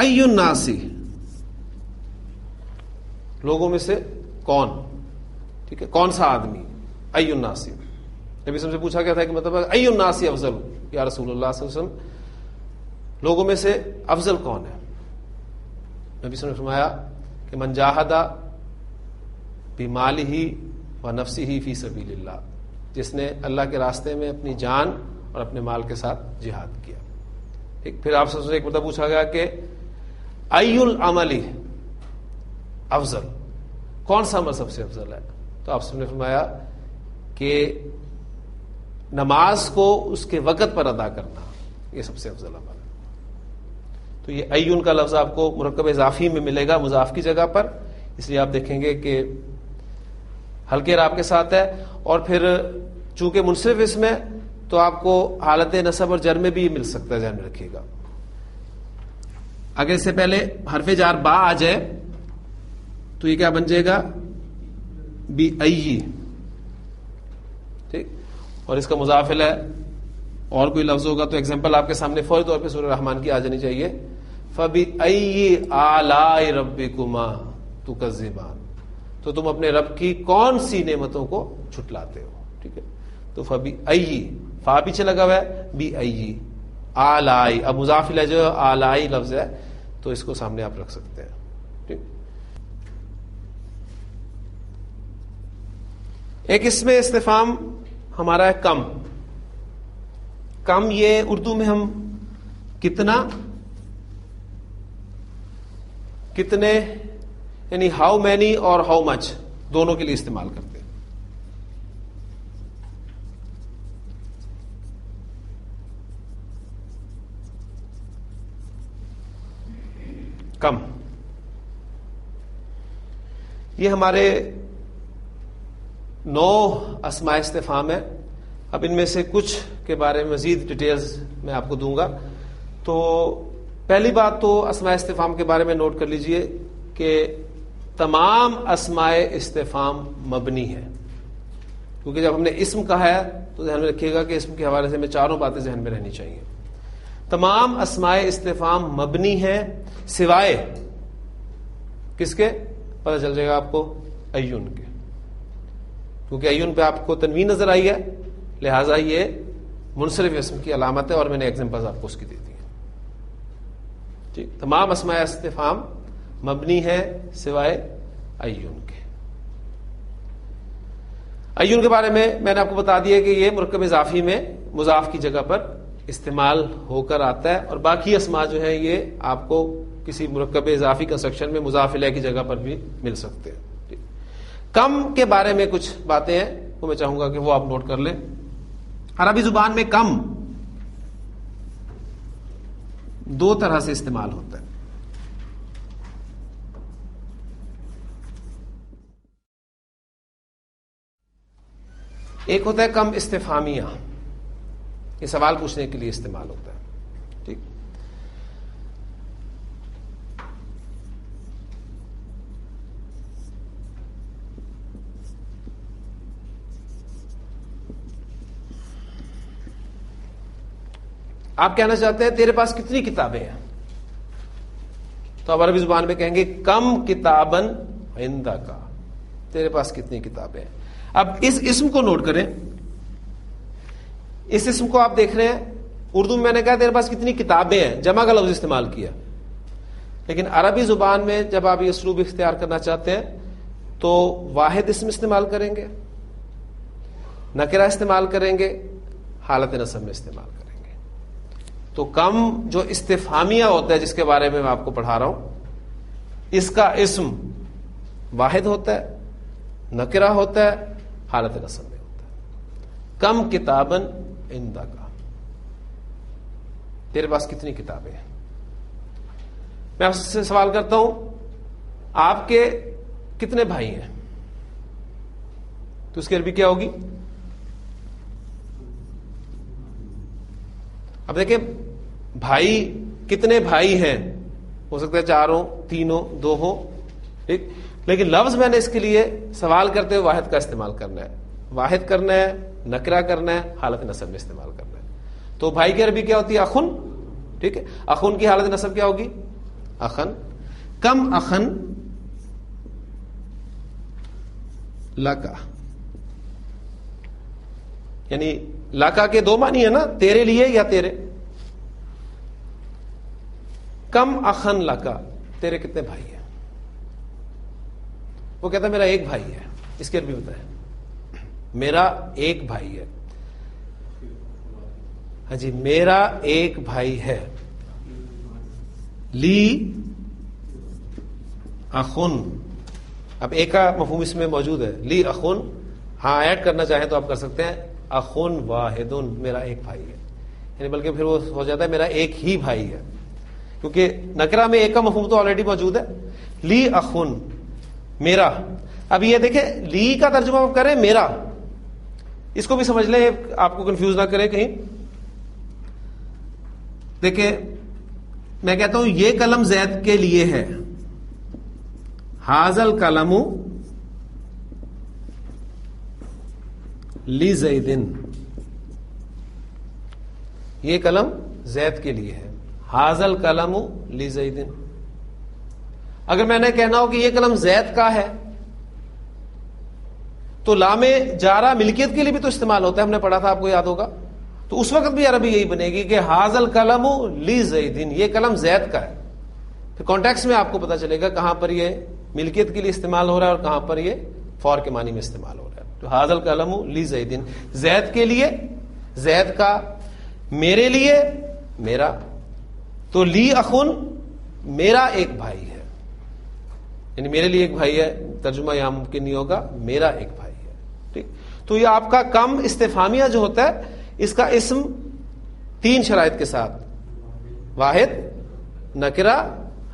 ایو الناسی، لوگوں میں سے کون، ٹھیک ہے، کون سا آدمی، ایو الناسی۔ نبی سے پوچھا گیا تھا کہ مطلب ایو الناسی افضل یا رسول اللہ صلی اللہ علیہ وسلم، لوگوں میں سے افضل کون ہے؟ نبی صلی اللہ علیہ وسلم نے فرمایا کہ من جاہد بمالہ ونفسہ فی سبیل اللہ، جس نے اللہ کے راستے میں اپنی جان اور اپنے مال کے ساتھ جہاد کیا۔ ٹھیک، پھر آپ سے ایک مطلب پوچھا گیا کہ ای العمل افضل، کون سا عمل سب سے افضل ہے؟ تو آپ نے فرمایا کہ نماز کو اس کے وقت پر ادا کرنا یہ سب سے افضل عمل ہے۔ تو یہ ایون کا لفظ آپ کو مرکب اضافی میں ملے گا مضاف کی جگہ پر، اس لیے آپ دیکھیں گے کہ ہلکے اعراب کے ساتھ ہے، اور پھر چونکہ منصرف اسم ہے تو آپ کو حالت نصب اور جر میں بھی مل سکتا ہے، ذہن میں رکھیے گا۔ اگر اس سے پہلے حرف جار با آ جائے تو یہ کیا بن جائے گا؟ بی ای، ٹھیک، اور اس کا مضافل ہے اور کوئی لفظ ہوگا تو ایگزامپل آپ کے سامنے فوری طور پہ سورہ رحمان کی آ جانی چاہیے، فَبِأَيِّ آلَاءِ رَبِّكُمَا تُكَذِّبَانِ، تو تم اپنے رب کی کون سی نعمتوں کو چھٹلاتے ہو، ٹھیک ہے۔ تو فَبِأَيِّ، فا پیچھے لگا ہوا ہے، بی ای آلائی، اب مضافل ہے جو آلائی لفظ ہے تو اس کو سامنے آپ رکھ سکتے ہیں، ٹھیک۔ ایک اس میں استفہام ہمارا ہے کم، کم یہ اردو میں ہم کتنا، کتنے یعنی ہاؤ مینی اور ہاؤ مچ دونوں کے لیے استعمال کرتے ہیں۔ کم، یہ ہمارے 9 اسماء استفہام ہے، اب ان میں سے کچھ کے بارے میں مزید ڈیٹیلز میں آپ کو دوں گا. تو پہلی بات تو اسماء استفہام کے بارے میں نوٹ کر لیجئے کہ تمام اسماء استفہام مبنی ہے. کیونکہ جب ہم نے اسم کہا ہے تو ذہن میں رکھیے گا کہ اسم کے حوالے سے میں چاروں باتیں ذہن میں رہنی چاہیے. تمام اسماء استفہام مبنی ہے سوائے کس کے؟ پتہ چل جائے گا آپ کو ایون کے، کیونکہ ایون پہ آپ کو تنوین نظر آئی ہے، لہٰذا یہ منصرف اسم کی علامت ہے، اور میں نے ایگزامپلز آپ کو اس کی دے دی ہیں. ٹھیک، تمام اسماء استفہام مبنی ہے سوائے ایون کے. ایون کے بارے میں نے آپ کو بتا دیا کہ یہ مرکب اضافی میں مضاف کی جگہ پر استعمال ہو کر آتا ہے، اور باقی اسماء جو ہیں یہ آپ کو کسی مرکب اضافی کنسٹرکشن میں مضاف الیہ کی جگہ پر بھی مل سکتے ہیں. کم کے بارے میں کچھ باتیں ہیں وہ میں چاہوں گا کہ وہ آپ نوٹ کر لیں. عربی زبان میں کم دو طرح سے استعمال ہوتا ہے. ایک ہوتا ہے کم استفہامیہ، یہ سوال پوچھنے کے لیے استعمال ہوتا ہے. ٹھیک، آپ کہنا چاہتے ہیں تیرے پاس کتنی کتابیں ہیں، تو آپ عربی زبان میں کہیں گے کم کتابن عندک، تیرے پاس کتنی کتابیں ہیں. اب اس اسم کو نوٹ کریں، اس اسم کو آپ دیکھ رہے ہیں. اردو میں نے کہا تیرے پاس کتنی کتابیں ہیں، جمع کا لفظ استعمال کیا، لیکن عربی زبان میں جب آپ یہ اسلوب اختیار کرنا چاہتے ہیں تو واحد اسم استعمال کریں گے، نکرہ استعمال کریں گے، حالت نصب میں استعمال کریں گے. تو کم جو استفہامیہ ہوتا ہے جس کے بارے میں آپ کو پڑھا رہا ہوں، اس کا اسم واحد ہوتا ہے، نکرہ ہوتا ہے، حالت نصب میں ہوتا ہے. کم کتابن عندک، تیرے پاس کتنی کتابیں ہیں. میں آپ سے سوال کرتا ہوں آپ کے کتنے بھائی ہیں، تو اس کی عربی کیا ہوگی؟ اب دیکھیں بھائی کتنے بھائی ہیں، ہو سکتا ہے 4 ہوں، 3 ہوں، 2 ہوں. ٹھیک، لیکن لفظ میں نے اس کے لیے سوال کرتے ہوئے واحد کا استعمال کرنا ہے. واحد کرنا ہے، نکرہ کرنا ہے، حالت نصب میں استعمال کرنا ہے. تو بھائی کی عربی کیا ہوتی ہے؟ اخن. ٹھیک ہے، اخن کی حالت نصب کیا ہوگی؟ اخن. کم اخن لکا، یعنی لکا کے 2 معنی ہے نا، تیرے لیے یا تیرے. کم اخن لکا، تیرے کتنے بھائی ہیں؟ وہ کہتا ہے میرا ایک بھائی ہے. اس کی عربی بتائیں. میرا ایک بھائی ہے. ہاں جی، میرا ایک بھائی ہے. لی اخن، اب ایک کا مفہوم اس میں موجود ہے. لی اخن، ہاں ایڈ کرنا چاہیں تو آپ کر سکتے ہیں. اخن واحدن، میرا ایک بھائی ہے، یعنی بلکہ پھر وہ ہو جاتا ہے میرا ایک ہی بھائی ہے، کیونکہ نکرہ میں ایک کا مفہوم تو آلریڈی موجود ہے. لی اخن، میرا. اب یہ دیکھیں لی کا ترجمہ آپ کریں میرا، اس کو بھی سمجھ لیں، آپ کو کنفیوز نہ کریں کہیں. دیکھیں میں کہتا ہوں یہ قلم زید کے لیے ہے، حاضل قلم لی زیدن، یہ قلم زید کے لیے ہے. حاضل قلم لی زیدن. اگر میں نے کہنا ہو کہ یہ قلم زید کا ہے تو لام جارہ ملکیت کے لیے بھی تو استعمال ہوتا ہے، ہم نے پڑھا تھا، آپ کو یاد ہوگا. تو اس وقت بھی عربی یہی بنے گی کہ حاضل قلم لی زیدن، یہ قلم زید کا ہے. پھر کانٹیکس میں آپ کو پتا چلے گا کہاں پر یہ ملکیت کے لیے استعمال ہو رہا ہے اور کہاں پر یہ فور کے معنی میں استعمال ہو رہا ہے. تو حاضل قلم لی زیدن، زید کے لیے، زید کا، میرے لیے، میرا. تو لی اخن، میرا ایک بھائی ہے، یعنی میرے لیے ایک بھائی ہے، ترجمہ یہاں ممکن نہیں ہوگا میرا ایک بھائی ہے. ٹھیک، تو یہ آپ کا کم استفہامیہ جو ہوتا ہے اس کا اسم 3 شرائط کے ساتھ، واحد، نکرہ،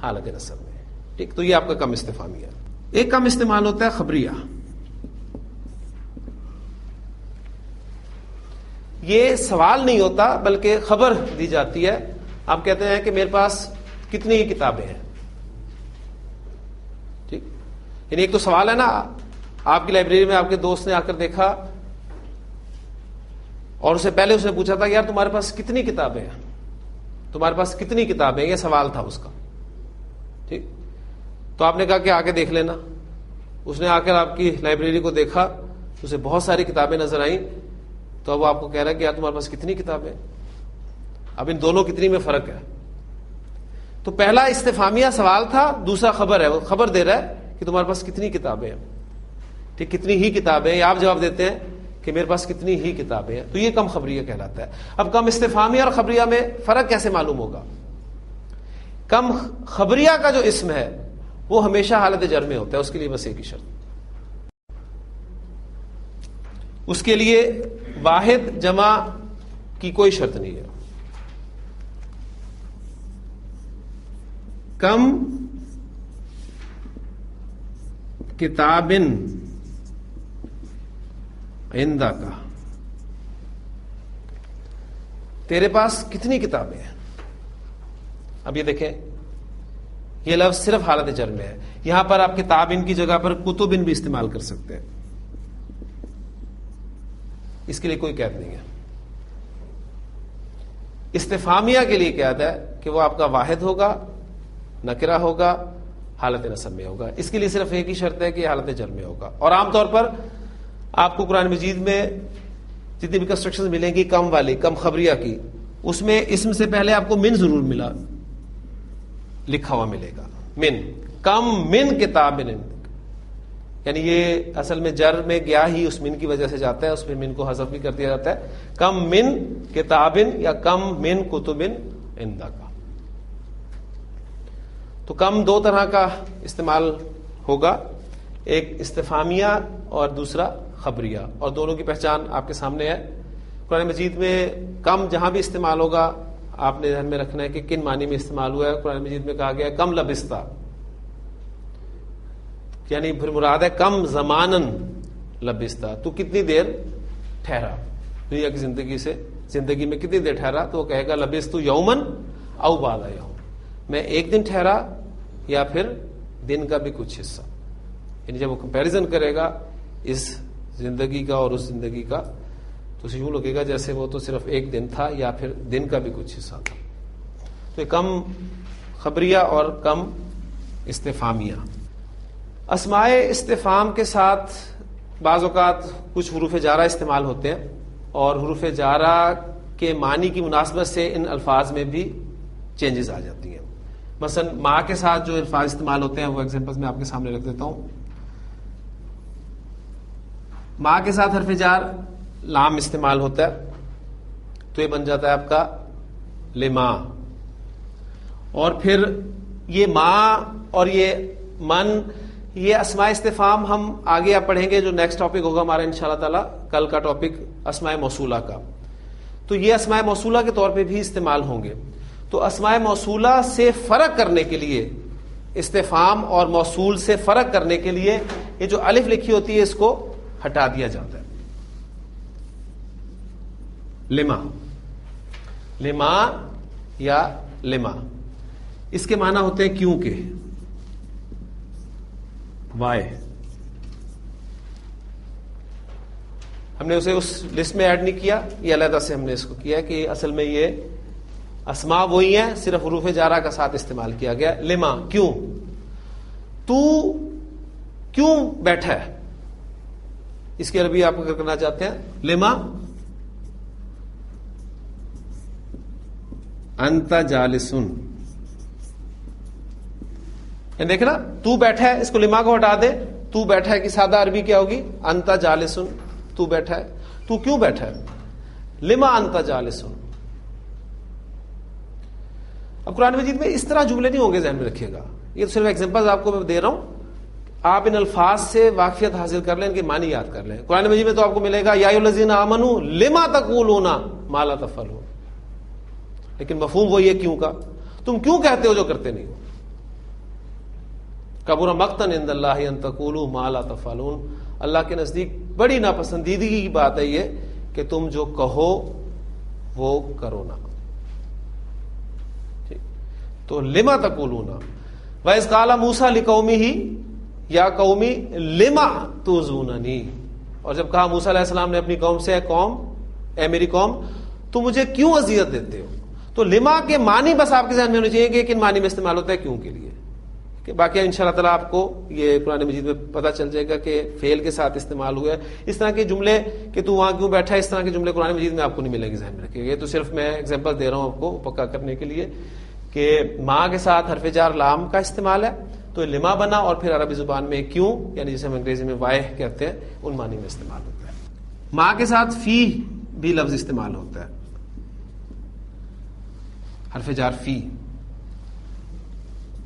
حالت نصب میں. ٹھیک، تو یہ آپ کا کم استفہامیہ. ایک کم استعمال ہوتا ہے خبریہ. یہ سوال نہیں ہوتا بلکہ خبر دی جاتی ہے. آپ کہتے ہیں کہ میرے پاس کتنی کتابیں ہیں, ٹھیک, یعنی ایک تو سوال ہے نا, آپ کی لائبریری میں آپ کے دوست نے آ کر دیکھا اور اس سے پہلے اس نے پوچھا تھا یار تمہارے پاس کتنی کتابیں ہیں, تمہارے پاس کتنی کتابیں ہیں, یہ سوال تھا اس کا, ٹھیک. تو آپ نے کہا کہ آگے دیکھ لینا. اس نے آ کر آپ کی لائبریری کو دیکھا, اسے بہت ساری کتابیں نظر آئیں, تو اب وہ آپ کو کہہ رہا ہے کہ یار تمہارے پاس کتنی کتابیں. اب ان دونوں کتنی میں فرق ہے. تو پہلا استفہامیہ سوال تھا, دوسرا خبر ہے, وہ خبر دے رہا ہے کہ تمہارے پاس کتنی کتابیں ہیں, ٹھیک, کتنی ہی کتابیں ہیں. آپ جواب دیتے ہیں کہ میرے پاس کتنی ہی کتابیں ہیں, تو یہ کم خبریہ کہلاتا ہے. اب کم استفہامیہ اور خبریہ میں فرق کیسے معلوم ہوگا؟ کم خبریہ کا جو اسم ہے وہ ہمیشہ حالت جر میں ہوتا ہے, اس کے لیے بس ایک ہی شرط, اس کے لیے واحد جمع کی کوئی شرط نہیں ہے. کم کتابن عندہ کا, تیرے پاس کتنی کتابیں ہیں. اب یہ دیکھیں, یہ لفظ صرف حالت جر میں ہے. یہاں پر آپ کتابن کی جگہ پر کتبن بھی استعمال کر سکتے ہیں, اس کے لیے کوئی قید نہیں ہے. استفہامیہ کے لیے قید ہے کہ وہ آپ کا واحد ہوگا, نکرہ ہوگا, حالت نصب میں ہوگا. اس کے لیے صرف ایک ہی شرط ہے کہ یہ حالت جر میں ہوگا. اور عام طور پر آپ کو قرآن مجید میں جتنی بھی کنسٹرکشن ملیں گی کم والی, کم خبریہ کی, اس میں اسم سے پہلے آپ کو من ضرور ملا لکھا ہوا ملے گا. من, کم من کتاب, یعنی یہ اصل میں جر میں گیا ہی اس من کی وجہ سے جاتا ہے, اس میں من کو حذف بھی کر دیا جاتا ہے. کم من کتابن یا کم من کتبن عندہ کا. تو کم دو طرح کا استعمال ہوگا, ایک استفہامیہ اور دوسرا خبریہ, اور دونوں کی پہچان آپ کے سامنے ہے. قرآن مجید میں کم جہاں بھی استعمال ہوگا آپ نے ذہن میں رکھنا ہے کہ کن معنی میں استعمال ہوا ہے. قرآن مجید میں کہا گیا ہے کم لبستہ, یعنی پھر مراد ہے کم زمانن لبستہ, تو کتنی دیر ٹھہرا دنیا کی زندگی میں کتنی دیر ٹھہرا. تو وہ کہے گا لبستو یومن او بعض یوم, میں ایک دن ٹھہرا یا پھر دن کا بھی کچھ حصہ. یعنی جب وہ کمپیریزن کرے گا اس زندگی کا اور اس زندگی کا, تو اسے یوں لگے گا جیسے وہ تو صرف ایک دن تھا یا پھر دن کا بھی کچھ حصہ تھا. تو کم خبریہ اور کم استفہامیہ. اسماء استفہام کے ساتھ بعض اوقات کچھ حروف جارہ استعمال ہوتے ہیں, اور حروف جارہ کے معنی کی مناسبت سے ان الفاظ میں بھی چینجز آ جاتی ہیں. مثلا ماں کے ساتھ جو الفاظ استعمال ہوتے ہیں وہ ایگزامپلز میں آپ کے سامنے رکھ دیتا ہوں. ماں کے ساتھ حرف جار لام استعمال ہوتا ہے, تو یہ بن جاتا ہے آپ کا لما. اور پھر یہ ماں اور یہ من, یہ اسماء استفہام ہم آگے آپ پڑھیں گے, جو نیکسٹ ٹاپک ہوگا ہمارا انشاءاللہ تعالی کل کا ٹاپک اسماء موصولہ کا. تو یہ اسماء موصولہ کے طور پہ بھی استعمال ہوں گے. تو اسماء موصولہ سے فرق کرنے کے لیے, استفہام اور موصول سے فرق کرنے کے لیے, یہ جو الف لکھی ہوتی ہے اس کو ہٹا دیا جاتا ہے. لما, لما یا لما, اس کے معنی ہوتے ہیں کیونکہ, وائے. ہم نے اسے اس لسٹ میں ایڈ نہیں کیا, یہ علیحدہ سے ہم نے اس کو کیا کہ اصل میں یہ اسماء وہی ہیں, صرف حروف جارہ کا ساتھ استعمال کیا گیا. لما, کیوں, تو کیوں بیٹھا ہے, اس کی عربی آپ اگر کرنا چاہتے ہیں لما انت جالسن. دیکھیں نا, تو بیٹھا ہے, اس کو لما کو ہٹا دے, تو بیٹھا ہے کی سادہ عربی کیا ہوگی, انت جالسن, تو بیٹھا ہے. تو کیوں بیٹھا ہے, لما انت جالسن. اب قرآن مجید میں اس طرح جملے نہیں ہوں گے, ذہن میں رکھیے گا. یہ تو صرف ایگزامپل آپ کو میں دے رہا ہوں, آپ ان الفاظ سے واقفیت حاصل کر لیں, ان کے معنی یاد کر لیں. قرآن مجید میں تو آپ کو ملے گا یا ایھا الذین آمنوا لما تقولون ما لا تفعلون, لیکن مفہوم وہ یہ کیوں کا, تم کیوں کہتے ہو جو کرتے نہیں ہو. کبر مقتا عند اللہ ان تقولوا ما لا تفعلون, اللہ کے نزدیک بڑی ناپسندیدگی کی بات ہے یہ کہ تم جو کہو وہ کرو نا. تو لما تقولون وَإِذْ قَالَ مُوسَىٰ لِقَوْمِهِ یا قومی لما تُؤْذُونَنِی، اور جب کہا موسیٰ علیہ السلام نے اپنی قوم سے، اے میری قوم تو مجھے کیوں اذیت دیتے ہو. تو لما کے معنی بس آپ کے ذہن میں ہونے چاہیے کہ کن معنی میں استعمال ہوتا ہے، کیوں کے لیے. کہ باقی انشاءاللہ تعالیٰ آپ کو یہ قرآن مجید میں پتہ چل جائے گا کہ فعل کے ساتھ استعمال ہوا ہے. اس طرح کے جملے کہ تو وہاں کیوں بیٹھا ہے، اس طرح کے جملے قرآن مجید میں آپ کو نہیں ملیں گے، ذہن میں رکھیے گا. یہ تو صرف میں ایگزامپل دے رہا ہوں آپ کو پکا کرنے کے لیے کہ ماں کے ساتھ حرف جار لام کا استعمال ہے تو لما بنا، اور پھر عربی زبان میں کیوں، یعنی جسے ہم انگریزی میں وائی کہتے ہیں، ان معنی میں استعمال ہوتا ہے. ماں کے ساتھ فی بھی لفظ استعمال ہوتا ہے، حرف جار فی،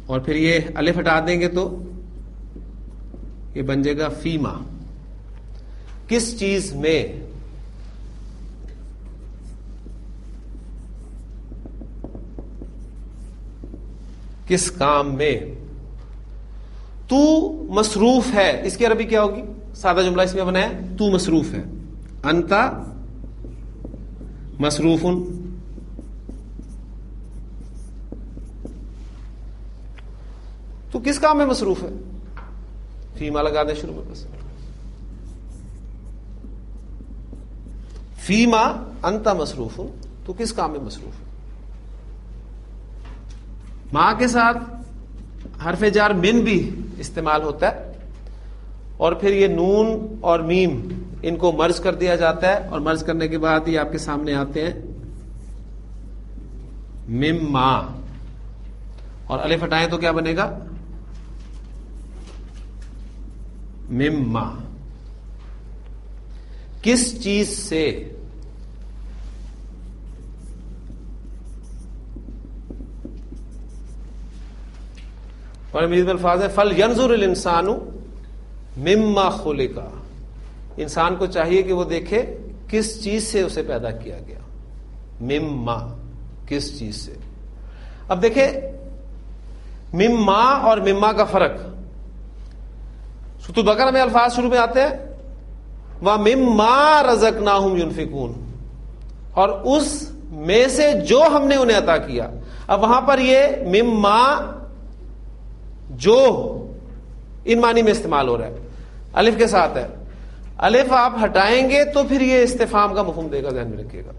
اور پھر یہ الف ہٹا دیں گے تو یہ بن جائے گا فیما. کس چیز میں، کس کام میں. تو مصروف ہے، اس کی عربی کیا ہوگی؟ سادہ جملہ اس میں بنا ہے تو مصروف ہے. انتا مصروف، تو کس کام میں مصروف ہے؟ فیما لگا دیں شروع میں بس. فیما انتا مصروف، تو کس کام میں مصروف ہے. ماں کے ساتھ حرف جار من بھی استعمال ہوتا ہے، اور پھر یہ نون اور میم ان کو مرج کر دیا جاتا ہے، اور مرج کرنے کے بعد یہ آپ کے سامنے آتے ہیں مما، اور الف ہٹائیں تو کیا بنے گا؟ مما. کس چیز سے، اور مزید الفاظ ہے فل ینظر الانسان مما خلق، انسان کو چاہیے کہ وہ دیکھے کس چیز سے اسے پیدا کیا گیا. مما، کس چیز سے. اب دیکھیں مما اور مما کا فرق. سورۃ البقرہ میں الفاظ شروع میں آتے ہیں وَمِمَّا رَزَقْنَاهُمْ يُنْفِقُونَ، اور اس میں سے جو ہم نے انہیں عطا کیا. اب وہاں پر یہ مما جو ان معنی میں استعمال ہو رہا ہے، الف کے ساتھ ہے. الف آپ ہٹائیں گے تو پھر یہ استفہام کا مفہوم دے گا، ذہن میں رکھیے گا.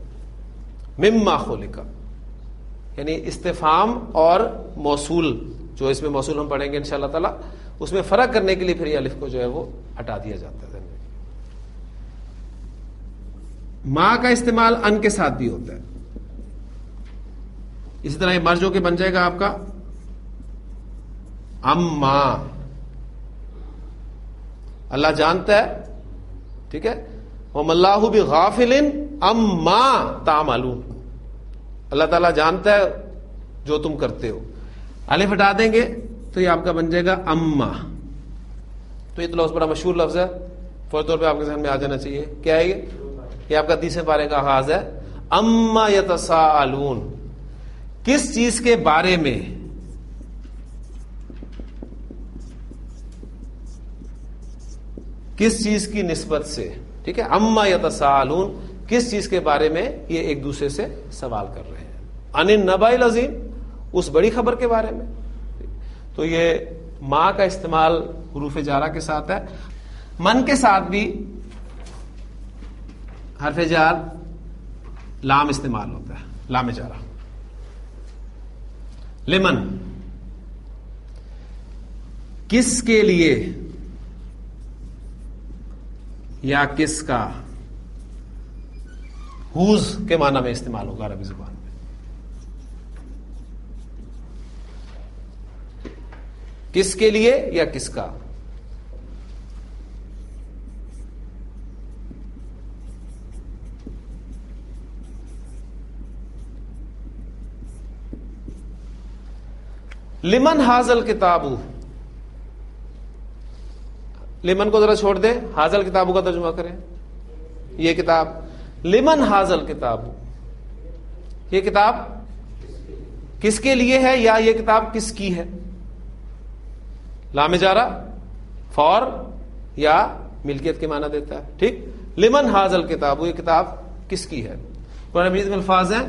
مما خلق یعنی استفہام اور موصول، جو اس میں موصول ہم پڑھیں گے انشاءاللہ تعالی، اس میں فرق کرنے کے لیے پھر یہ الف کو جو ہے وہ ہٹا دیا جاتا ہے. ماں کا استعمال ان کے ساتھ بھی ہوتا ہے. اسی طرح یہ مرج ہو کے بن جائے گا آپ کا اما. اللہ جانتا ہے، ٹھیک ہے، وَمَا اللَّهُ بِغَافِلٍ عَمَّا تَعْمَلُونَ، اللہ تعالیٰ جانتا ہے جو تم کرتے ہو. الف ہٹا دیں گے تو یہ آپ کا بن جائے گا اما. تو یہ تو لفظ بڑا مشہور لفظ ہے، فوری طور پہ آپ کے ذہن میں آ جانا چاہیے. کیا ہے یہ آپ کا 30 پارے کا آغاز ہے. اما یتساءلون، کس چیز کے بارے میں، کس چیز کی نسبت سے. ٹھیک ہے، اما یتساءلون، کس چیز کے بارے میں یہ ایک دوسرے سے سوال کر رہے ہیں. عن النبأ العظیم، اس بڑی خبر کے بارے میں. تو یہ ماں کا استعمال حروف جارہ کے ساتھ ہے. من کے ساتھ بھی حرف جار لام استعمال ہوتا ہے، لام جارہ. لمن، کس کے لیے یا کس کا. ہوز کے معنی میں استعمال ہوگا عربی زبان میں. کس کے لیے یا کس کا. لمن حاضل کتابو، لمن کو ذرا چھوڑ دیں، حاضل کتابو کا ترجمہ کریں. یہ کتاب، لمن حاضل کتابو، یہ کتاب کس کے لیے ہے یا یہ کتاب کس کی ہے. لام جارہ فور یا ملکیت کے معنی دیتا ہے. ٹھیک، لمن حاضل کتابو، یہ کتاب کس کی ہے. قرآن مجید میں الفاظ ہیں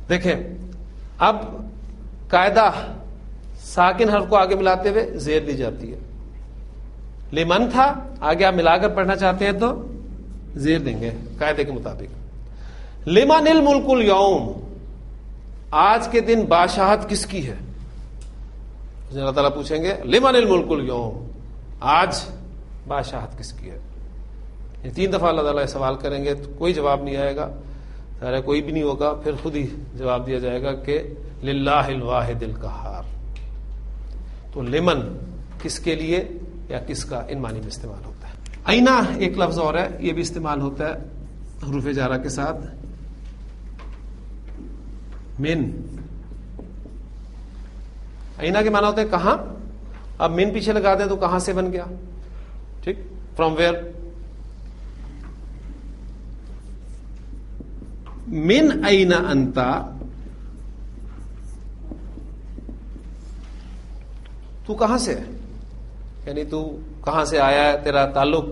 دیکھیں، اب قاعدہ ساکن حرف کو آگے ملاتے ہوئے زیر دی جاتی ہے. لمن تھا، آگے آپ ملا کر پڑھنا چاہتے ہیں تو زیر دیں گے قاعدے کے مطابق. لمن الملک اليوم، آج کے دن بادشاہت کس کی ہے؟ اللہ تعالیٰ پوچھیں گے لمن الملک اليوم، آج بادشاہت کس کی ہے؟ یہ 3 دفعہ اللہ تعالیٰ سوال کریں گے تو کوئی جواب نہیں آئے گا، سارا کوئی بھی نہیں ہوگا. پھر خود ہی جواب دیا جائے گا کہ للہ الواحد القہار. تو لمن کس کے لیے یا کس کا، ان معنی میں استعمال ہوتا ہے. اینا ایک لفظ اور ہے، یہ بھی استعمال ہوتا ہے حروف جارہ کے ساتھ. من، اینا کے معنی ہوتے ہیں کہاں. اب من پیچھے لگا دیں تو کہاں سے بن گیا، ٹھیک، فرام ویئر. من اینا انتا، تو کہاں سے ہے، یعنی تو کہاں سے آیا ہے، تیرا تعلق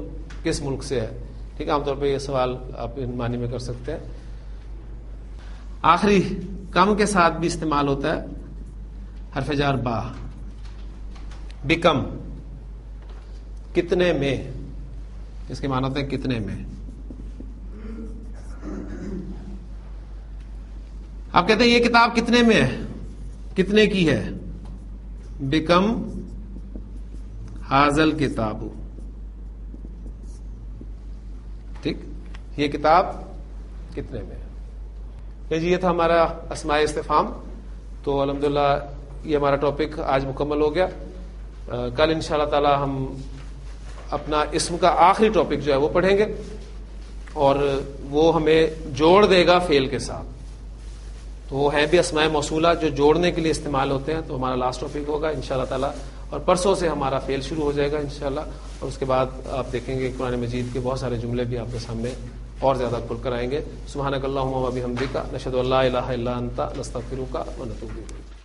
کس ملک سے ہے. ٹھیک ہے، عام طور پہ یہ سوال آپ ان معنی میں کر سکتے ہیں. آخری کم کے ساتھ بھی استعمال ہوتا ہے حرف جر با. بکم، کتنے میں، اس کے معنی ہوتے ہیں کتنے میں. آپ کہتے ہیں یہ کتاب کتنے میں ہے، کتنے کی ہے. بکم حاضل کتاب، ٹھیک، یہ کتاب کتنے میں ہے. جی یہ تھا ہمارا اسماء استفہام. تو الحمدللہ یہ ہمارا ٹاپک آج مکمل ہو گیا. کل انشاءاللہ تعالی ہم اپنا اسم کا آخری ٹاپک جو ہے وہ پڑھیں گے، اور وہ ہمیں جوڑ دے گا فعل کے ساتھ. تو وہ ہیں بھی اسماء موصولہ جو جوڑنے کے لیے استعمال ہوتے ہیں. تو ہمارا لاسٹ ٹاپک ہوگا انشاءاللہ تعالی، اور پرسوں سے ہمارا فعل شروع ہو جائے گا انشاءاللہ. اور اس کے بعد آپ دیکھیں گے قرآن مجید کے بہت سارے جملے بھی آپ کے سامنے اور زیادہ کھل کر آئیں گے. سبحانک اللہم و بحمدک، نشہد ان لا الہ الا انت، نستغفرک و نتوب الیک.